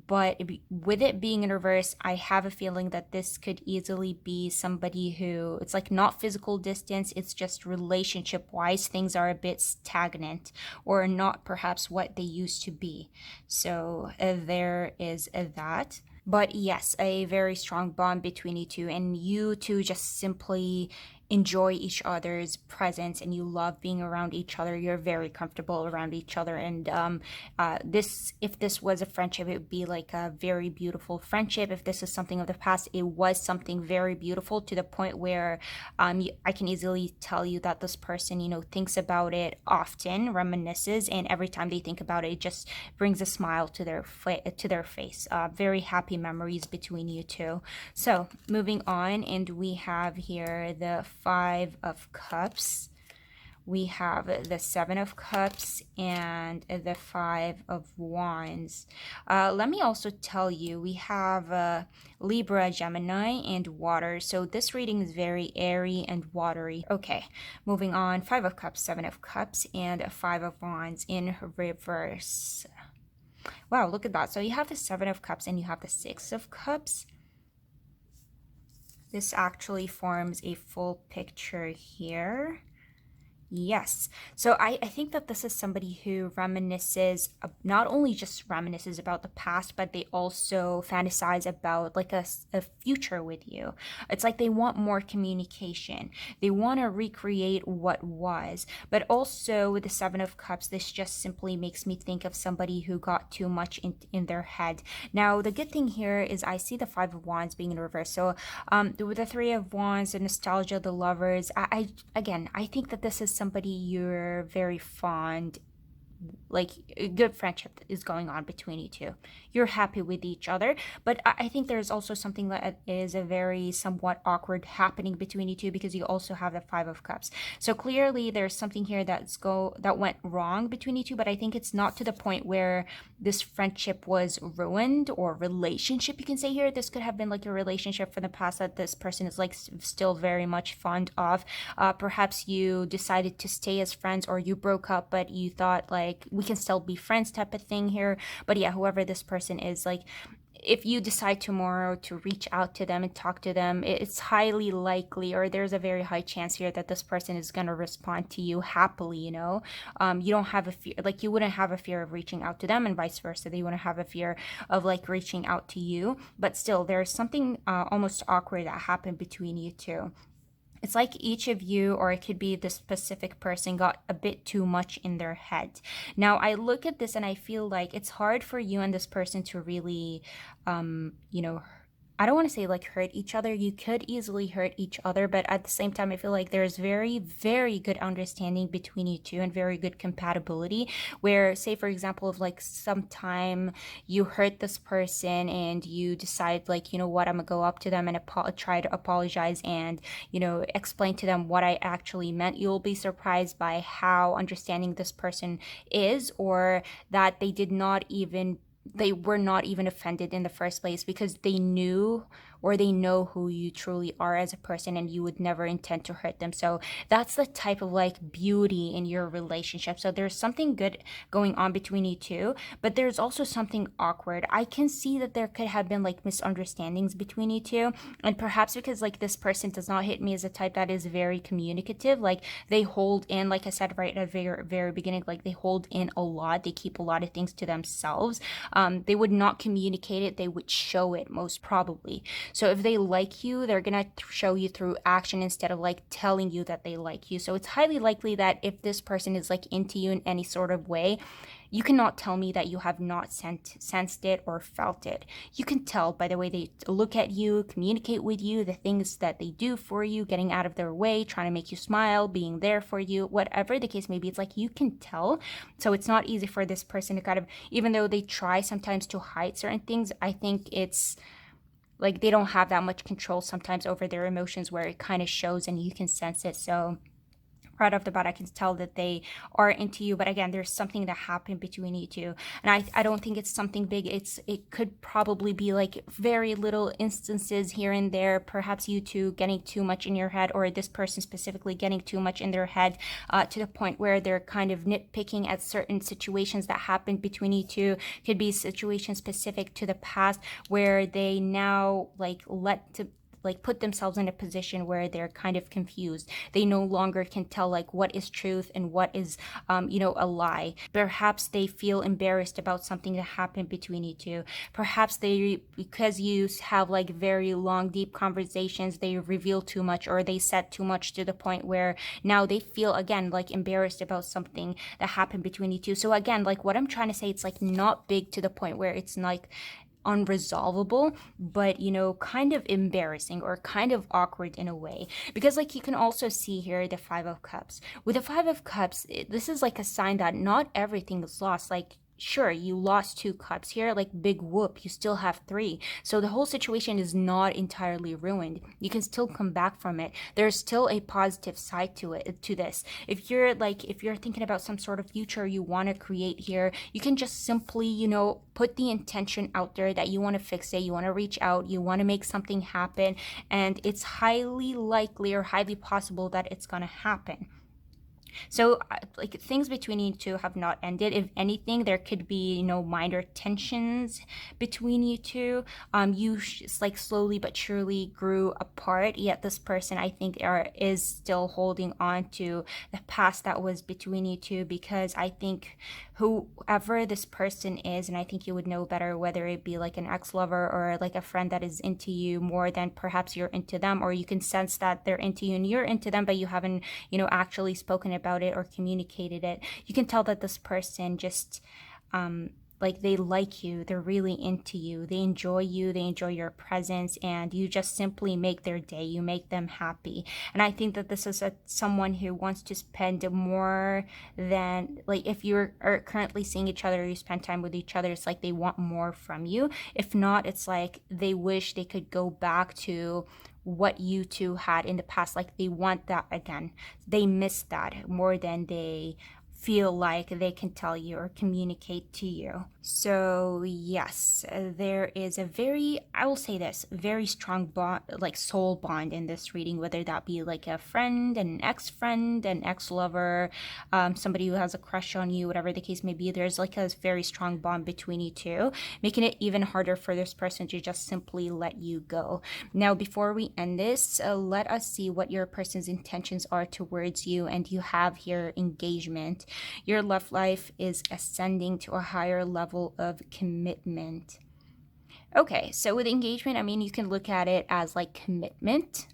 but with it being in reverse, I have a feeling that this could easily be somebody who, it's like not physical distance, it's just relationship wise things are a bit stagnant or not perhaps what they used to be. So there is that. But yes, a very strong bond between you two, and you two just simply enjoy each other's presence and you love being around each other. You're very comfortable around each other. And this, if this was a friendship, it would be like a very beautiful friendship. If this is something of the past, it was something very beautiful, to the point where I can easily tell you that this person, thinks about it often, reminisces, and every time they think about it, it just brings a smile to their face. Very happy memories between you two. So moving on, and we have here the 5 of Cups. We have the 7 of Cups and the 5 of Wands. Let me also tell you, we have Libra, Gemini, and Water. So this reading is very airy and watery. Okay, moving on. 5 of Cups, 7 of Cups, and 5 of Wands in reverse. Wow, look at that. So you have the 7 of Cups and you have the 6 of Cups. This actually forms a full picture here. Yes. So I think that this is somebody who reminisces, not only just reminisces about the past, but they also fantasize about like a future with you. It's like they want more communication. They want to recreate what was. But also with the Seven of Cups, this just simply makes me think of somebody who got too much in their head. Now, the good thing here is I see the Five of Wands being in reverse. So with the Three of Wands, the nostalgia, the lovers, again, I think that this is somebody you're very fond, like a good friendship is going on between you two. You're happy with each other, but I think there's also something that is a very somewhat awkward happening between you two because you also have the Five of Cups. So clearly there's something here that went wrong between you two, but I think it's not to the point where this friendship was ruined or relationship, you can say here. This could have been like a relationship from the past that this person is like still very much fond of. Perhaps you decided to stay as friends, or you broke up but you thought like we can still be friends type of thing here. But yeah, whoever this person is, like, if you decide tomorrow to reach out to them and talk to them, it's highly likely, or there's a very high chance here that this person is going to respond to you happily, you know. You don't have a fear, like you wouldn't have a fear of reaching out to them, and vice versa. They wouldn't have a fear of like reaching out to you. But still, there's something almost awkward that happened between you two. It's like each of you, or it could be the specific person, got a bit too much in their head. Now, I look at this and I feel like it's hard for you and this person to really, you know, I don't want to say like hurt each other. You could easily hurt each other, but at the same time, I feel like there's very, very good understanding between you two and very good compatibility. Where, say, for example, if like sometime you hurt this person and you decide, like, you know what, I'm gonna go up to them and try to apologize and, you know, explain to them what I actually meant, you'll be surprised by how understanding this person is, or that they were not even offended in the first place because they knew, or they know who you truly are as a person, and you would never intend to hurt them. So that's the type of like beauty in your relationship. So there's something good going on between you two, but there's also something awkward. I can see that there could have been like misunderstandings between you two, and perhaps because like this person does not hit me as a type that is very communicative. Like they hold in, like I said right at the very beginning, like they hold in a lot. They keep a lot of things to themselves. They would not communicate it, they would show it most probably. So if they like you, they're gonna show you through action instead of like telling you that they like you. So it's highly likely that if this person is like into you in any sort of way, you cannot tell me that you have not sensed it or felt it. You can tell by the way they look at you, communicate with you, the things that they do for you, getting out of their way, trying to make you smile, being there for you, whatever the case may be. It's like you can tell. So it's not easy for this person to kind of, even though they try sometimes to hide certain things, I think it's like they don't have that much control sometimes over their emotions, where it kind of shows and you can sense it. So right off the bat, I can tell that they are into you. But again, there's something that happened between you two, and I don't think it's something big. It could probably be like very little instances here and there. Perhaps you two getting too much in your head, or this person specifically getting too much in their head, to the point where they're kind of nitpicking at certain situations that happened between you two. Could be situations specific to the past where they now like put themselves in a position where they're kind of confused. They no longer can tell like what is truth and what is a lie. Perhaps they feel embarrassed about something that happened between you two. Perhaps they, because you have like very long deep conversations, they reveal too much, or they said too much to the point where now they feel again like embarrassed about something that happened between you two. So again, like what I'm trying to say, it's like not big to the point where it's like unresolvable, but kind of embarrassing or kind of awkward in a way. Because like you can also see here the Five of Cups. With the Five of Cups, this is like a sign that not everything is lost. Like, sure, you lost two cups here, like big whoop, you still have three. So the whole situation is not entirely ruined. You can still come back from it. There's still a positive side to this. If you're thinking about some sort of future you want to create here, you can just simply, put the intention out there that you want to fix it, you want to reach out, you want to make something happen, and it's highly likely or highly possible that it's going to happen. So, like, things between you two have not ended. If anything, there could be, minor tensions between you two. Like slowly but surely grew apart. Yet this person, I think, is still holding on to the past that was between you two, because I think whoever this person is, and I think you would know better whether it be like an ex-lover or like a friend that is into you more than perhaps you're into them, or you can sense that they're into you and you're into them, but you haven't, actually spoken about it or communicated it. You can tell that this person just, like, they like you, they're really into you, they enjoy your presence, and you just simply make their day, you make them happy. And I think that this is someone who wants to spend more than, like, if you're are currently seeing each other, you spend time with each other, it's like they want more from you. If not, it's like they wish they could go back to what you two had in the past. Like, they want that again, they miss that more than they feel like they can tell you or communicate to you. So yes, there is a very, I will say this, very strong bond, like soul bond in this reading, whether that be like a friend, an ex-friend, an ex-lover, somebody who has a crush on you, whatever the case may be. There's like a very strong bond between you two, making it even harder for this person to just simply let you go. Now, before we end this, let us see what your person's intentions are towards you. And you have here engagement. Your love life is ascending to a higher level of commitment. Okay, so with engagement, I mean, you can look at it as like commitment,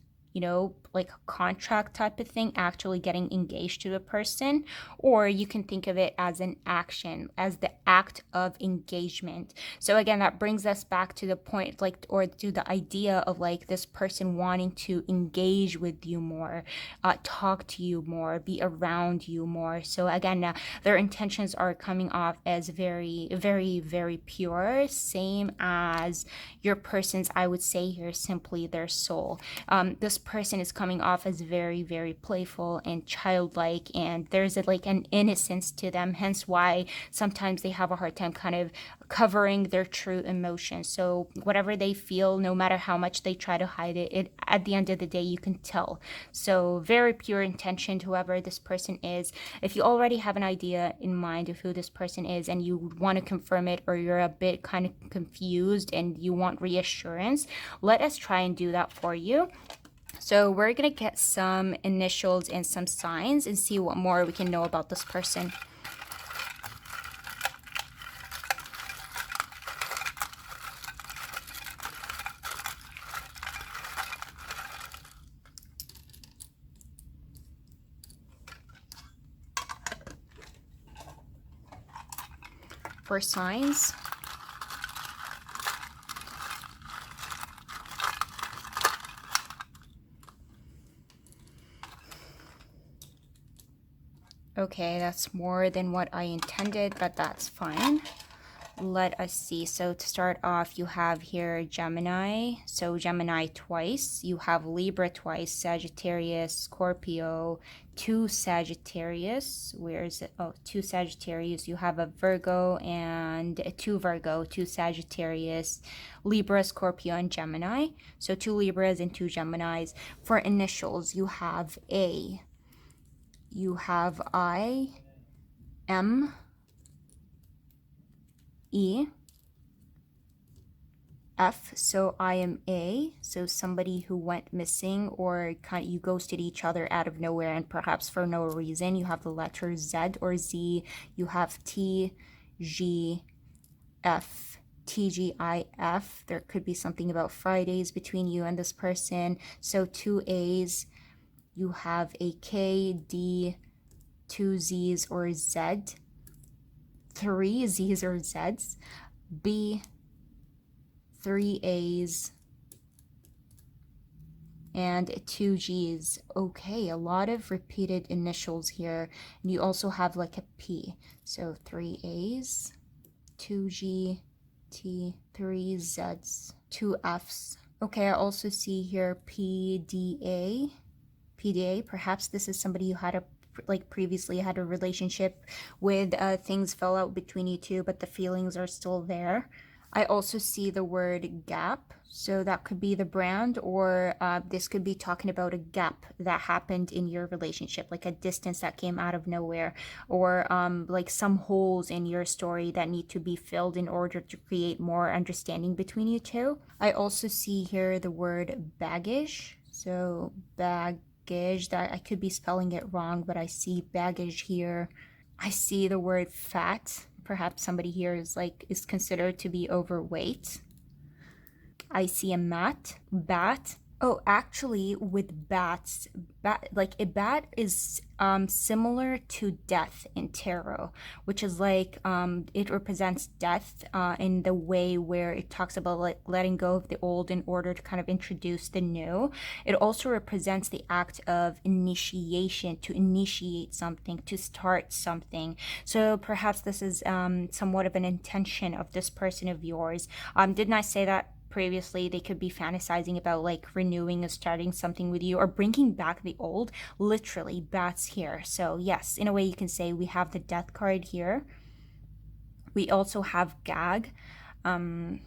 like a contract type of thing, actually getting engaged to the person. Or you can think of it as an action, as the act of engagement. So again, that brings us back to the point, like, or to the idea of like this person wanting to engage with you more, talk to you more, be around you more. So again, their intentions are coming off as very, very, very pure, same as your person's, I would say here, simply their soul. This person is coming off as very, very playful and childlike, and there's like an innocence to them, hence why sometimes they have a hard time kind of covering their true emotions. So whatever they feel, no matter how much they try to hide it, at the end of the day, you can tell. So very pure intention, whoever this person is. If you already have an idea in mind of who this person is and you want to confirm it, or you're a bit kind of confused and you want reassurance, let us try and do that for you. So we're going to get some initials and some signs and see what more we can know about this person. For signs, okay, that's more than what I intended, but that's fine. Let us see. So to start off, you have here Gemini. So Gemini twice. You have Libra twice, Sagittarius, Scorpio, two Sagittarius. Where is it? Oh, two Sagittarius. You have a Virgo and two Virgo, two Sagittarius, Libra, Scorpio, and Gemini. So two Libras and two Geminis. For initials, you have A. You have I, M, E, F. So I am A. So somebody who went missing, or kind of you ghosted each other out of nowhere and perhaps for no reason. You have the letter Z or Z. You have T, G, F, TGIF. There could be something about Fridays between you and this person. So two A's. You have a K, D, two Z's or Z, three Z's or Z's, B, three A's, and two G's. Okay, a lot of repeated initials here. And you also have like a P. So three A's, two G, T, three Z's, two F's. Okay, I also see here PDA. PDA, perhaps this is somebody you had previously had a relationship with. Things fell out between you two, but the feelings are still there. I also see the word gap. So that could be the brand, or this could be talking about a gap that happened in your relationship, like a distance that came out of nowhere, or like some holes in your story that need to be filled in order to create more understanding between you two. I also see here the word baggage. So baggage, that I could be spelling it wrong, but I see baggage here. I see the word fat. Perhaps somebody here is considered to be overweight. I see a bat. Oh, actually, with bats, like a bat is similar to death in tarot, which is like it represents death in the way where it talks about like letting go of the old in order to kind of introduce the new. It also represents the act of initiation, to initiate something, to start something. So perhaps this is somewhat of an intention of this person of yours. Didn't I say that previously? They could be fantasizing about like renewing or starting something with you or bringing back the old. Literally, bats here. So yes, in a way you can say we have the death card here. We also have gag. um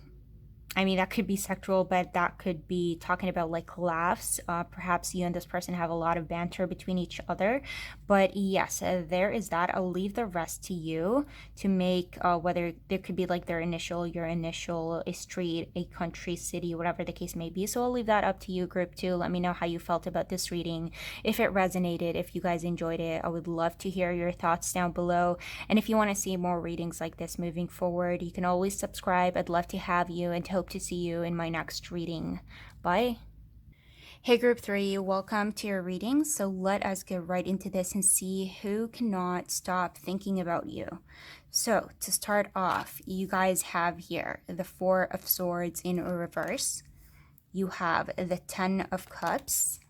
I mean, that could be sexual, but that could be talking about like laughs. Perhaps you and this person have a lot of banter between each other. But yes, there is that. I'll leave the rest to you to make whether there could be like their initial, your initial, a street, a country, city, whatever the case may be. So I'll leave that up to you, group two. Let me know how you felt about this reading. If it resonated, if you guys enjoyed it, I would love to hear your thoughts down below. And if you want to see more readings like this moving forward, you can always subscribe. I'd love to have you and hope to see you in my next reading. Bye. Hey, group three, welcome to your reading. So let us get right into this and see who cannot stop thinking about you. So to start off, you guys have here the Four of Swords in reverse. You have the Ten of Cups,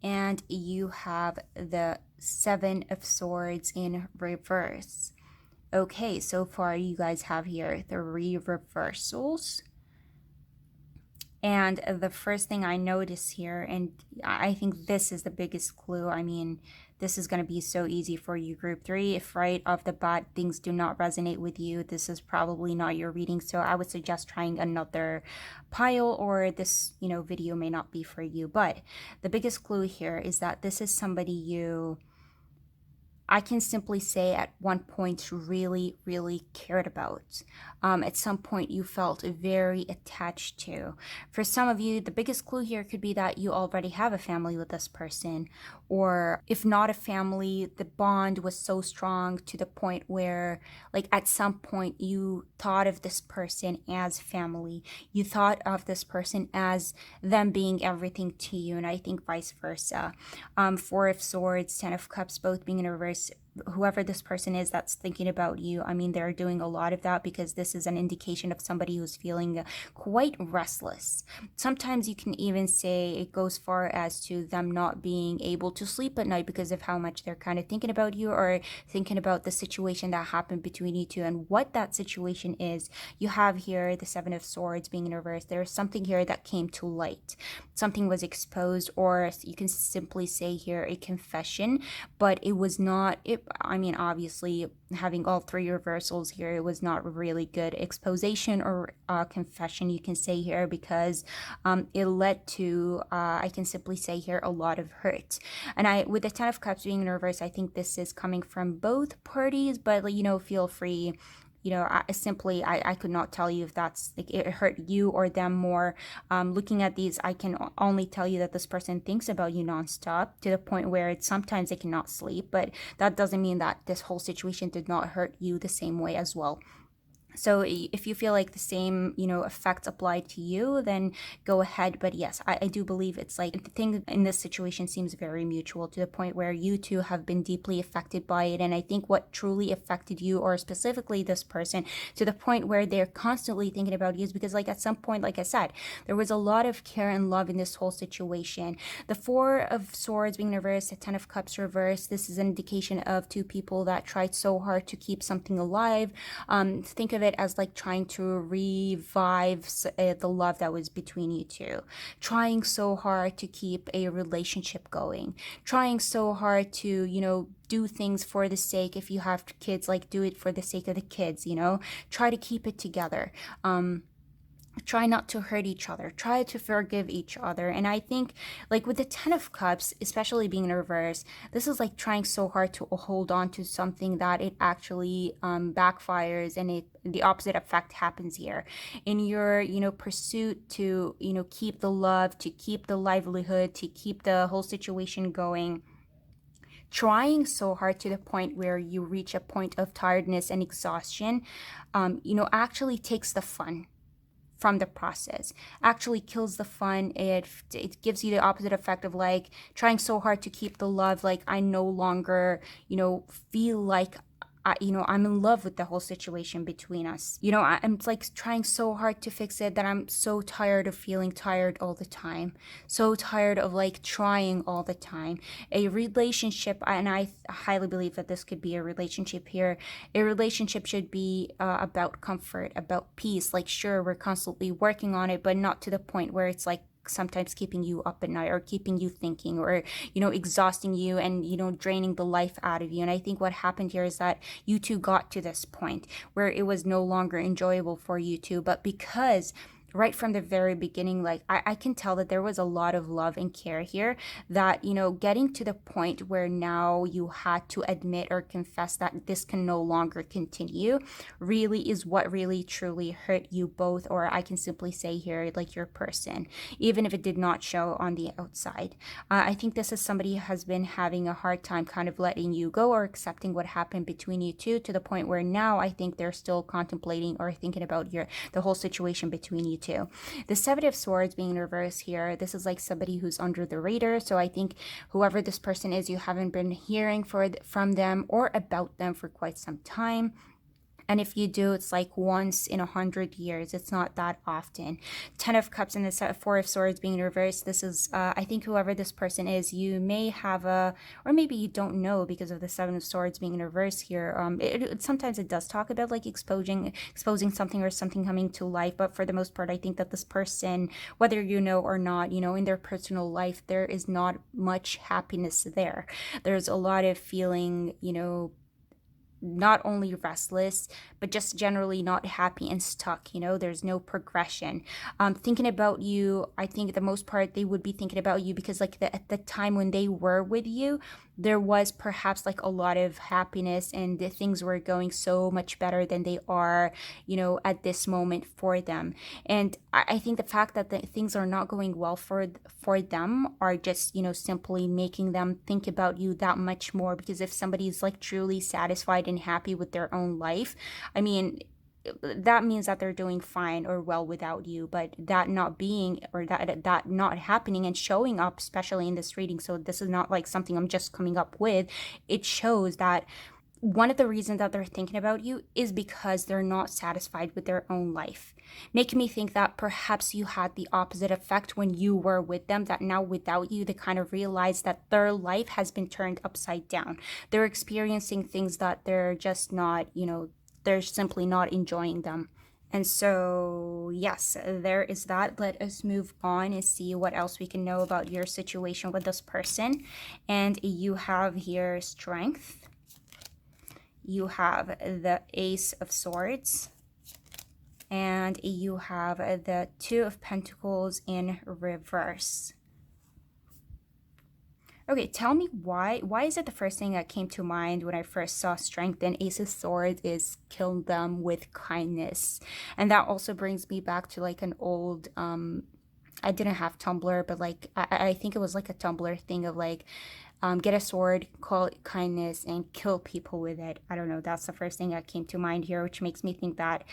and you have the Seven of Swords in reverse. Okay, so far you guys have here 3 reversals. And the first thing I notice here, and I think this is the biggest clue, I mean, this is going to be so easy for you, group three. If right off the bat things do not resonate with you, this is probably not your reading. So I would suggest trying another pile, or this, video may not be for you. But the biggest clue here is that this is somebody I can simply say at one point really, really cared about. At some point you felt very attached to. For some of you, the biggest clue here could be that you already have a family with this person. Or if not a family, the bond was so strong to the point where, like, at some point you thought of this person as family. You thought of this person as them being everything to you, and I think vice versa. Four of Swords, Ten of Cups, both being in reverse. Whoever this person is that's thinking about you, I mean, they're doing a lot of that because this is an indication of somebody who's feeling quite restless. Sometimes you can even say it goes far as to them not being able to sleep at night because of how much they're kind of thinking about you, or thinking about the situation that happened between you two and what that situation is. You have here the Seven of Swords being in reverse. There's something here that came to light. Something was exposed, or you can simply say here a confession, but it was not it. I mean, obviously, having all 3 reversals here, it was not really good exposition or confession, you can say here, because it led to, I can simply say here, a lot of hurt. And with the Ten of Cups being in reverse, I think this is coming from both parties, but, feel free. I could not tell you if that's like it hurt you or them more. Looking at these, I can only tell you that this person thinks about you nonstop to the point where sometimes they cannot sleep, but that doesn't mean that this whole situation did not hurt you the same way as well. So if you feel like the same, effects apply to you, then go ahead. But yes, I do believe it's like the thing in this situation seems very mutual to the point where you two have been deeply affected by it. And I think what truly affected you, or specifically this person, to the point where they're constantly thinking about you, is because, like, at some point, like I said, there was a lot of care and love in this whole situation. The Four of Swords being reversed, the Ten of Cups reversed, this is an indication of two people that tried so hard to keep something alive. Think of it it as like trying to revive the love that was between you two, trying so hard to keep a relationship going, trying so hard to, do things for the sake, if you have kids, like do it for the sake of the kids, try to keep it together. Try not to hurt each other, try to forgive each other. And I think, like with the 10 of cups, especially being in reverse, this is like trying so hard to hold on to something that it actually backfires, and the opposite effect happens here in your pursuit to keep the love, to keep the livelihood, to keep the whole situation going. Trying so hard to the point where you reach a point of tiredness and exhaustion, actually takes the fun from the process, actually kills the fun. It gives you the opposite effect of like trying so hard to keep the love, like I no longer feel like I'm in love with the whole situation between us. I'm like trying so hard to fix it that I'm so tired of feeling tired all the time, so tired of like trying all the time. A relationship, and I highly believe that this could be a relationship here. A relationship should be about comfort, about peace. Like, sure, we're constantly working on it, but not to the point where it's like sometimes keeping you up at night, or keeping you thinking, or exhausting you, and draining the life out of you. And I think what happened here is that you two got to this point where it was no longer enjoyable for you two, but because right from the very beginning, like I can tell that there was a lot of love and care here, that getting to the point where now you had to admit or confess that this can no longer continue really is what really truly hurt you both, or I can simply say here, like your person, even if it did not show on the outside. I think this is somebody who has been having a hard time kind of letting you go or accepting what happened between you two, to the point where now I think they're still contemplating or thinking about the whole situation between you two. The Seven of Swords being in reverse here, this is like somebody who's under the radar. So I think whoever this person is, you haven't been hearing from them or about them for quite some time. And if you do, it's like once in 100 years. It's not that often. 10 of Cups and the Four of Swords being reversed. This is, I think, whoever this person is, you may have or maybe you don't know because of the Seven of Swords being in reverse here. Sometimes it does talk about like exposing something or something coming to life. But for the most part, I think that this person, whether you know or not, in their personal life, there is not much happiness there. There's a lot of feeling, not only restless, but just generally not happy and stuck. There's no progression. Thinking about you, I think the most part they would be thinking about you because like at the time when they were with you, there was perhaps like a lot of happiness, and the things were going so much better than they are, at this moment for them. And I think the fact that the things are not going well for them are just, simply making them think about you that much more. Because if somebody's like truly satisfied and happy with their own life, I mean, that means that they're doing fine or well without you. But that not being, or that not happening and showing up, especially in this reading, so this is not like something I'm just coming up with, it shows that one of the reasons that they're thinking about you is because they're not satisfied with their own life, making me think that perhaps you had the opposite effect when you were with them, that now without you, they kind of realize that their life has been turned upside down. They're experiencing things that they're just not, they're simply not enjoying them. And so, yes, there is that. Let us move on and see what else we can know about your situation with this person. And you have here strength. You have the Ace of Swords. And you have the Two of Pentacles in reverse. Okay, tell me why is it the first thing that came to mind when I first saw strength and Ace of Swords is kill them with kindness. And that also brings me back to like an old, I didn't have Tumblr, but like, I think it was like a Tumblr thing of like, get a sword, call it kindness, and kill people with it. I don't know, that's the first thing that came to mind here, which makes me think that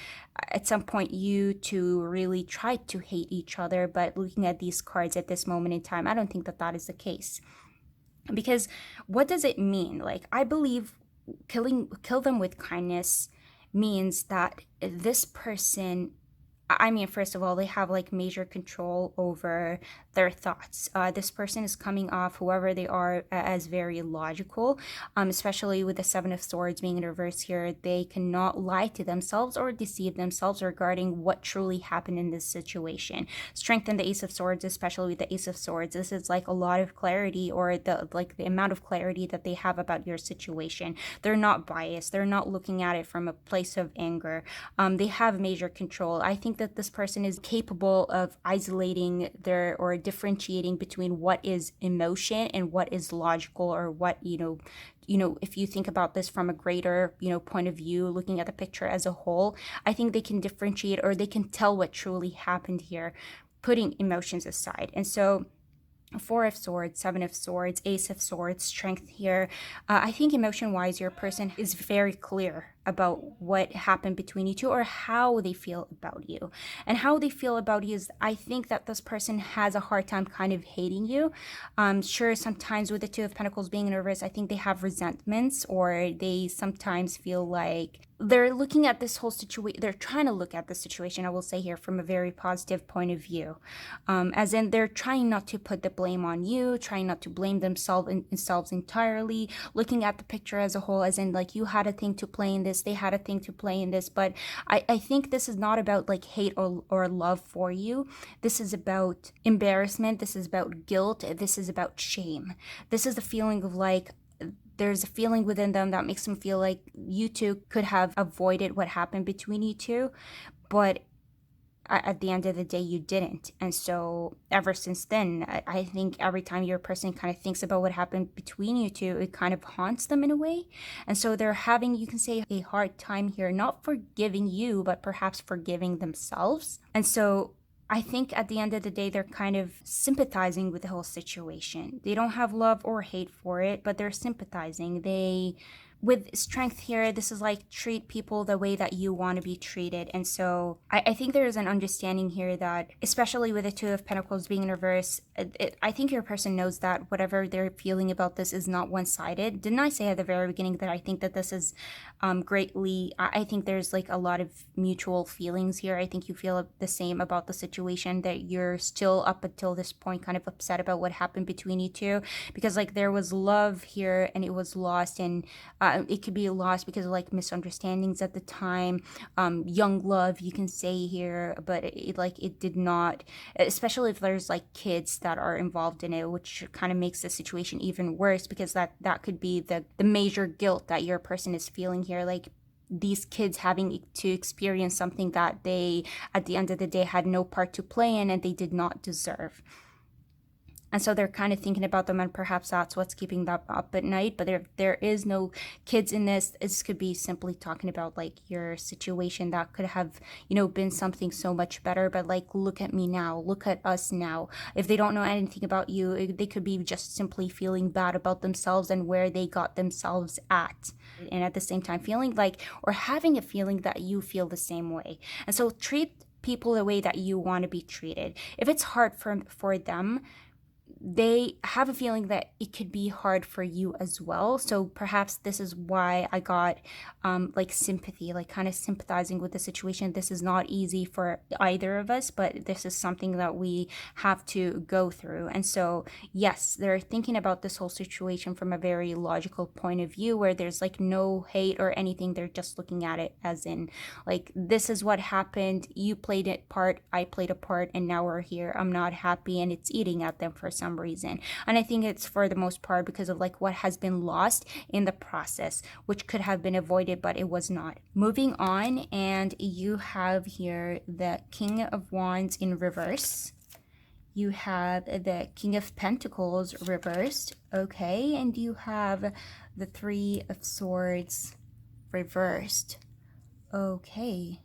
at some point you two really tried to hate each other, but looking at these cards at this moment in time, I don't think that that is the case. Because what does it mean? Like, I believe kill them with kindness means that this person I mean, first of all, they have like major control over their thoughts. This person is coming off, whoever they are, as very logical, especially with the Seven of Swords being in reverse here. They cannot lie to themselves or deceive themselves regarding what truly happened in this situation. Strength in the Ace of Swords, especially with the Ace of Swords, this is like a lot of clarity, or the amount of clarity that they have about your situation. They're not biased. They're not looking at it from a place of anger. They have major control. I think that this person is capable of isolating their or differentiating between what is emotion and what is logical, or what, if you think about this from a greater, point of view, looking at the picture as a whole, I think they can differentiate, or they can tell what truly happened here, putting emotions aside. And so, Four of Swords, Seven of Swords, Ace of Swords, Strength here. I think emotion wise, your person is very clear about what happened between you two, or how they feel about you. And how they feel about you is, I think that this person has a hard time kind of hating you. Sure, sometimes with the Two of Pentacles being in reverse, I think they have resentments, or they sometimes feel like they're looking at this whole situation, they're trying to look at the situation, I will say here, from a very positive point of view. As in, they're trying not to put the blame on you, trying not to blame themselves entirely, looking at the picture as a whole, as in, like, you had a thing to play in this, they had a thing to play in this. But I think this is not about like hate or love for you. This is about embarrassment. This is about guilt. This is about shame. This is the feeling of like, there's a feeling within them that makes them feel like you two could have avoided what happened between you two, but at the end of the day, you didn't. And so ever since then, I think every time your person kind of thinks about what happened between you two, it kind of haunts them in a way. And so they're having, you can say, a hard time here, not forgiving you, but perhaps forgiving themselves. And so I think at the end of the day, they're kind of sympathizing with the whole situation. They don't have love or hate for it, but they're sympathizing. With Strength here, this is like, treat people the way that you want to be treated. And so I think there's an understanding here that, especially with the Two of Pentacles being in reverse, I think your person knows that whatever they're feeling about this is not one-sided. Didn't I say at the very beginning that I think that this is greatly, I think there's like a lot of mutual feelings here. I think you feel the same about the situation, that you're still up until this point kind of upset about what happened between you two, because like there was love here and it was lost. And it could be lost because of like misunderstandings at the time, young love, you can say here, but it did not, especially if there's like kids that are involved in it, which kind of makes the situation even worse, because that could be the major guilt that your person is feeling here, like these kids having to experience something that they, at the end of the day, had no part to play in and they did not deserve. And so they're kind of thinking about them, and perhaps that's what's keeping them up at night. But there is no kids in this. This could be simply talking about like your situation that could have, been something so much better. But like, look at me now. Look at us now. If they don't know anything about you, they could be just simply feeling bad about themselves and where they got themselves at. And at the same time, feeling like, or having a feeling that you feel the same way. And so treat people the way that you want to be treated. If it's hard for them, they have a feeling that it could be hard for you as well. So perhaps this is why I got like sympathy, like kind of sympathizing with the situation. This is not easy for either of us, but this is something that we have to go through. And so yes, they're thinking about this whole situation from a very logical point of view, where there's like no hate or anything. They're just looking at it as in like, this is what happened, you played a part, I played a part, and now we're here. I'm not happy, and it's eating at them for some reason. And I think it's for the most part because of like what has been lost in the process, which could have been avoided, but it was not. Moving on, and you have here the King of Wands in reverse. You have the King of Pentacles reversed. Okay, and you have the Three of Swords reversed. Okay.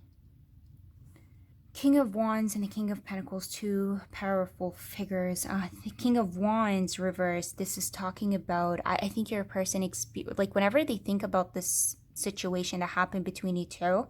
King of Wands and the King of Pentacles, two powerful figures. The King of Wands reversed, this is talking about, I think your person, like whenever they think about this situation that happened between you two,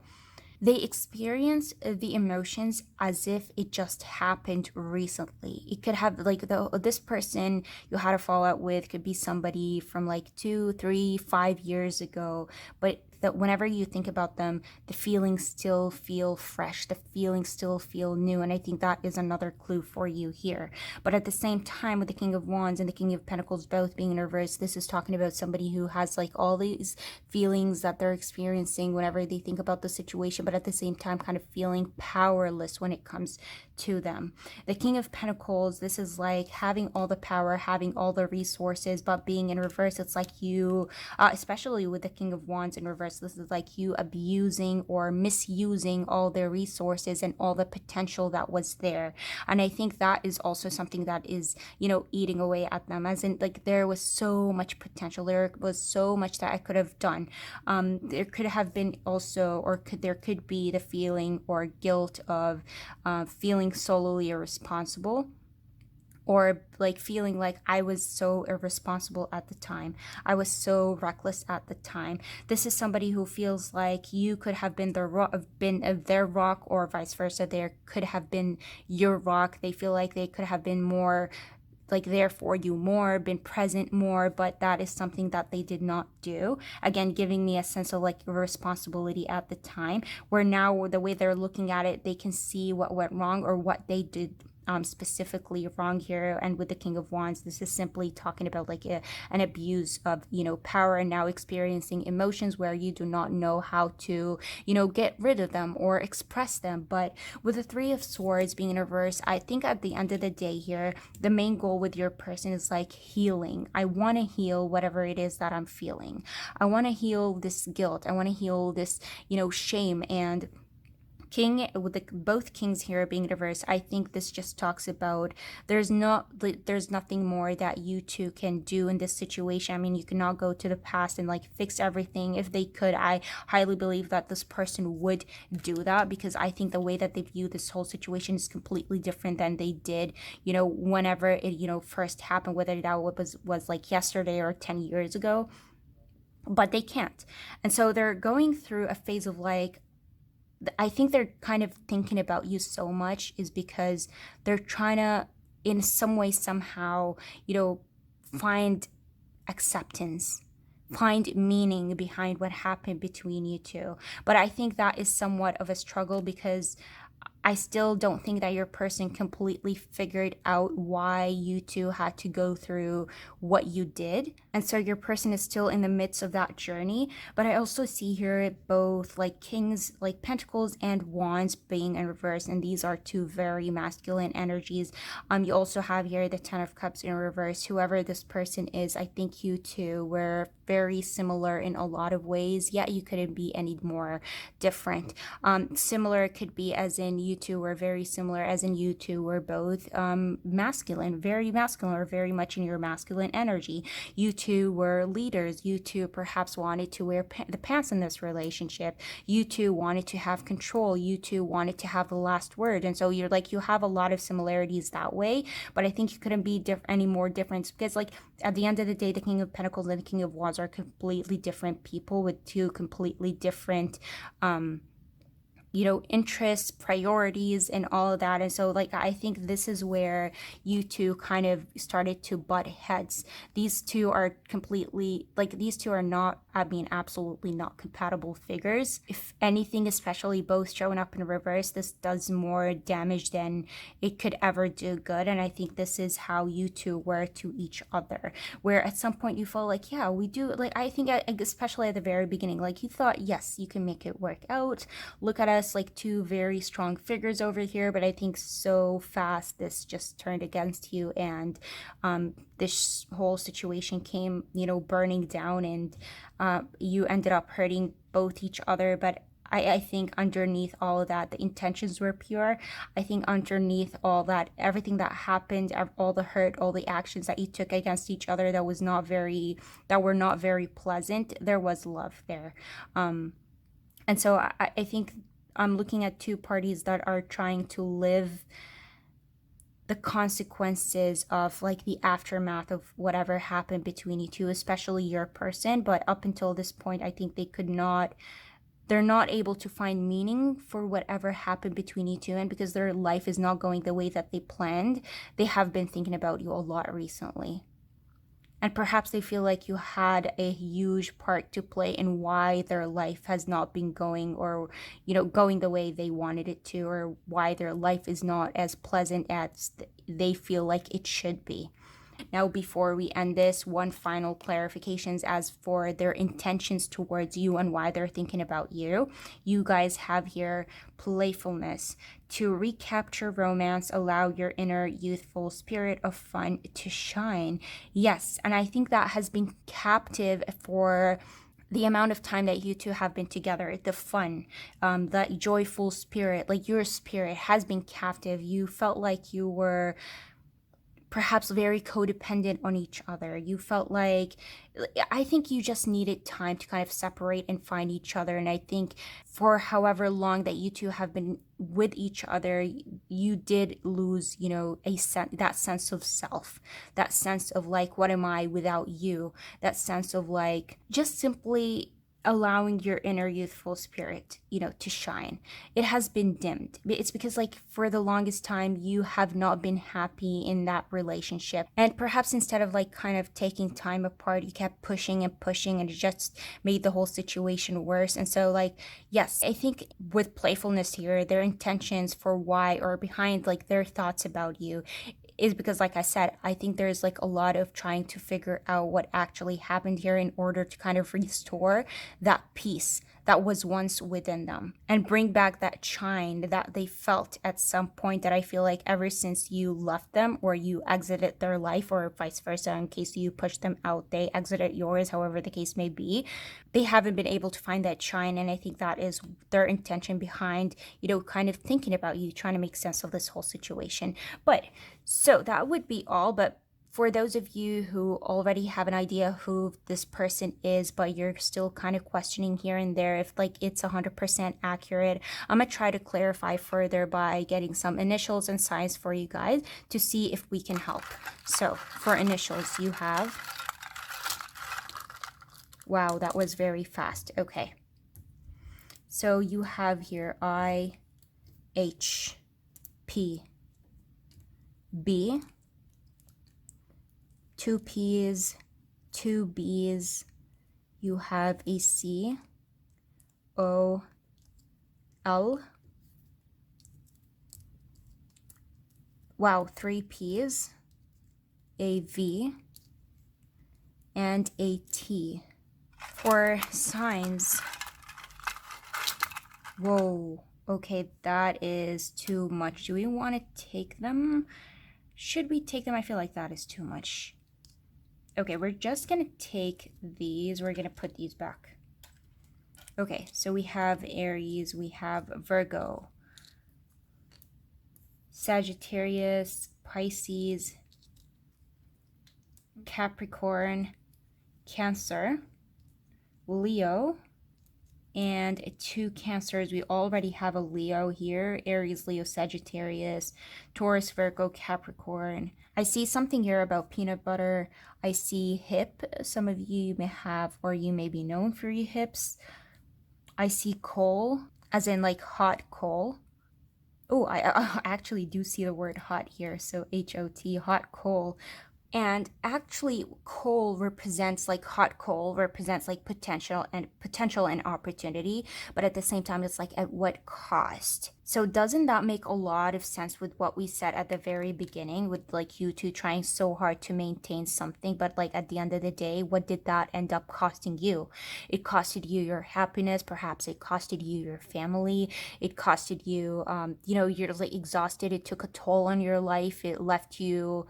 they experience the emotions as if it just happened recently. It could have like this person you had a fallout with could be somebody from like 2, 3, 5 years ago, but that whenever you think about them, the feelings still feel fresh, the feelings still feel new. And I think that is another clue for you here. But at the same time, with the King of Wands and the King of Pentacles both being in reverse, this is talking about somebody who has like all these feelings that they're experiencing whenever they think about the situation, but at the same time kind of feeling powerless when it comes to them. The King of Pentacles, this is like having all the power, having all the resources, but being in reverse, it's like you, especially with the King of Wands in reverse, this is like you abusing or misusing all their resources and all the potential that was there. And I think that is also something that is, eating away at them, as in like there was so much potential, there was so much that I could have done. There could have been also, or there could be the feeling or guilt of feeling solely irresponsible, or like feeling like I was so irresponsible at the time. I was so reckless at the time. This is somebody who feels like you could have been their rock, or vice versa. There could have been your rock. They feel like they could have been more like there for you more, been present more, but that is something that they did not do. Again, giving me a sense of like responsibility at the time, where now the way they're looking at it, they can see what went wrong or what they did specifically wrong here. And with the King of Wands, this is simply talking about like an abuse of power, and now experiencing emotions where you do not know how to get rid of them or express them. But with the Three of Swords being in reverse, I think at the end of the day here, the main goal with your person is like healing. I want to heal whatever it is that I'm feeling. I want to heal this guilt. I want to heal this shame. And with both kings here being reversed, I think this just talks about there's nothing more that you two can do in this situation. I mean, you cannot go to the past and like fix everything. If they could, I highly believe that this person would do that, because I think the way that they view this whole situation is completely different than they did whenever it first happened, whether that was like yesterday or 10 years ago. But they can't. And so they're going through a phase of like, I think they're kind of thinking about you so much is because they're trying to, in some way, somehow, find acceptance, find meaning behind what happened between you two. But I think that is somewhat of a struggle, because I still don't think that your person completely figured out why you two had to go through what you did. And so your person is still in the midst of that journey. But I also see here both like kings, like pentacles and wands being in reverse. And these are two very masculine energies. You also have here the 10 of cups in reverse. Whoever this person is, I think you two were very similar in a lot of ways, yet you couldn't be any more different. Similar could be as in you two were very similar, as in you two were both masculine, very masculine, or very much in your masculine energy. You two were leaders. You two perhaps wanted to wear the pants in this relationship. You two wanted to have control. You two wanted to have the last word. And so you're like, you have a lot of similarities that way, but I think you couldn't be any more different, because like at the end of the day, the King of Pentacles and the King of Wands are completely different people with two completely different interests, priorities, and all of that. And so like I think this is where you two kind of started to butt heads. These two are completely like, these two are not, I mean, absolutely not compatible figures. If anything, especially both showing up in reverse, this does more damage than it could ever do good. And I think this is how you two were to each other, where at some point you felt like, yeah, we do, like I think especially at the very beginning, like you thought, yes, you can make it work out. Look at us, like two very strong figures over here. But I think so fast this just turned against you, and this whole situation came burning down, and you ended up hurting both each other. But I think underneath all of that, the intentions were pure. I think underneath all that, everything that happened, all the hurt, all the actions that you took against each other that were not very pleasant, there was love there. And so I think I'm looking at two parties that are trying to live the consequences of like the aftermath of whatever happened between you two, especially your person. But up until this point, I think they're not able to find meaning for whatever happened between you two. And because their life is not going the way that they planned, they have been thinking about you a lot recently. And perhaps they feel like you had a huge part to play in why their life has not been going, or, going the way they wanted it to, or why their life is not as pleasant as they feel like it should be. Now, before we end this, one final clarifications as for their intentions towards you and why they're thinking about you. You guys have here playfulness. To recapture romance, allow your inner youthful spirit of fun to shine. Yes, and I think that has been captive for the amount of time that you two have been together. The fun, that joyful spirit, like your spirit has been captive. You felt like you were perhaps very codependent on each other. You felt like, I think you just needed time to kind of separate and find each other. And I think for however long that you two have been with each other, you did lose, that sense of self, that sense of like, what am I without you? That sense of like, just simply allowing your inner youthful spirit, to shine. It has been dimmed. It's because, like, for the longest time, you have not been happy in that relationship. And perhaps instead of like kind of taking time apart, you kept pushing and pushing, and it just made the whole situation worse. And so, like, yes, I think with playfulness here, their intentions for why or behind like their thoughts about you is because, like I said, I think there's like a lot of trying to figure out what actually happened here in order to kind of restore that peace that was once within them and bring back that shine that they felt at some point, that I feel like ever since you left them or you exited their life, or vice versa, in case you pushed them out, they exited yours, however the case may be, they haven't been able to find that shine. And I think that is their intention behind, kind of thinking about you, trying to make sense of this whole situation. But so that would be all. But for those of you who already have an idea who this person is, but you're still kind of questioning here and there if like it's 100% accurate, I'm gonna try to clarify further by getting some initials and signs for you guys to see if we can help. So for initials, you have, wow, that was very fast. Okay, so you have here I, H, P, B, 2 P's, 2 B's, you have a C, O, L, wow, 3 P's, a V, and a T. For signs, whoa, okay, that is too much. Do we want to take them? Should we take them? I feel like that is too much. Okay, we're just gonna take these. We're gonna put these back. Okay, so we have Aries, we have Virgo, Sagittarius, Pisces, Capricorn, Cancer, Leo, and 2 Cancers. We already have a Leo here: Aries, Leo, Sagittarius, Taurus, Virgo, Capricorn. I see something here about peanut butter. I see hip. Some of you may have, or you may be known for your hips. I see coal, as in like hot coal. Oh, I actually do see the word hot here. So H-O-T, hot coal. And actually, coal represents, like, hot coal represents like potential and opportunity, but at the same time it's like, at what cost? So doesn't that make a lot of sense with what we said at the very beginning, with like you two trying so hard to maintain something, but like at the end of the day, what did that end up costing you? It costed you your happiness. Perhaps it costed you your family. It costed you, you're like exhausted. It took a toll on your life. It left you,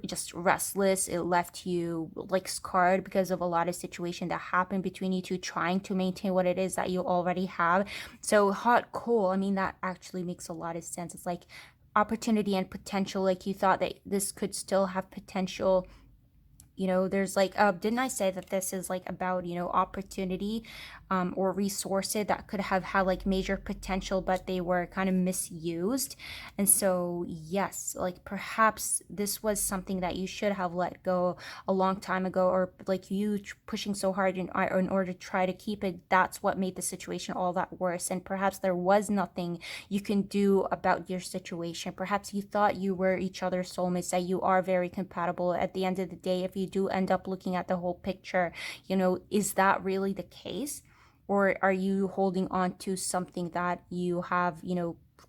just restless. It left you like scarred because of a lot of situation that happened between you two trying to maintain what it is that you already have. So hot coal, I mean, that actually makes a lot of sense. It's like opportunity and potential. Like you thought that this could still have potential. There's like, didn't I say that this is like about, opportunity, or resources that could have had like major potential, but they were kind of misused. And so, yes, like perhaps this was something that you should have let go a long time ago, or like you pushing so hard in order to try to keep it. That's what made the situation all that worse. And perhaps there was nothing you can do about your situation. Perhaps you thought you were each other's soulmates, that you are very compatible. At the end of the day, if you you do end up looking at the whole picture, is that really the case? Or are you holding on to something that you have,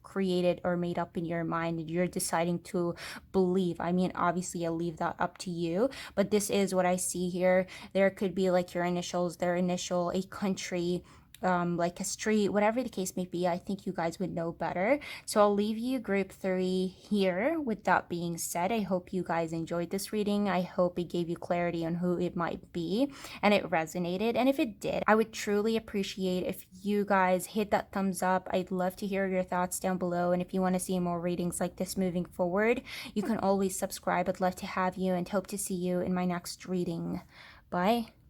created or made up in your mind and you're deciding to believe? I mean, obviously, I'll leave that up to you, but this is what I see here. There could be like your initials, their initial, a country, like a street, whatever the case may be. I think you guys would know better. So I'll leave you group 3 here. With that being said, I hope you guys enjoyed this reading. I hope it gave you clarity on who it might be and it resonated. And if it did, I would truly appreciate if you guys hit that thumbs up. I'd love to hear your thoughts down below. And if you want to see more readings like this moving forward, you can always subscribe. I'd love to have you and hope to see you in my next reading. Bye.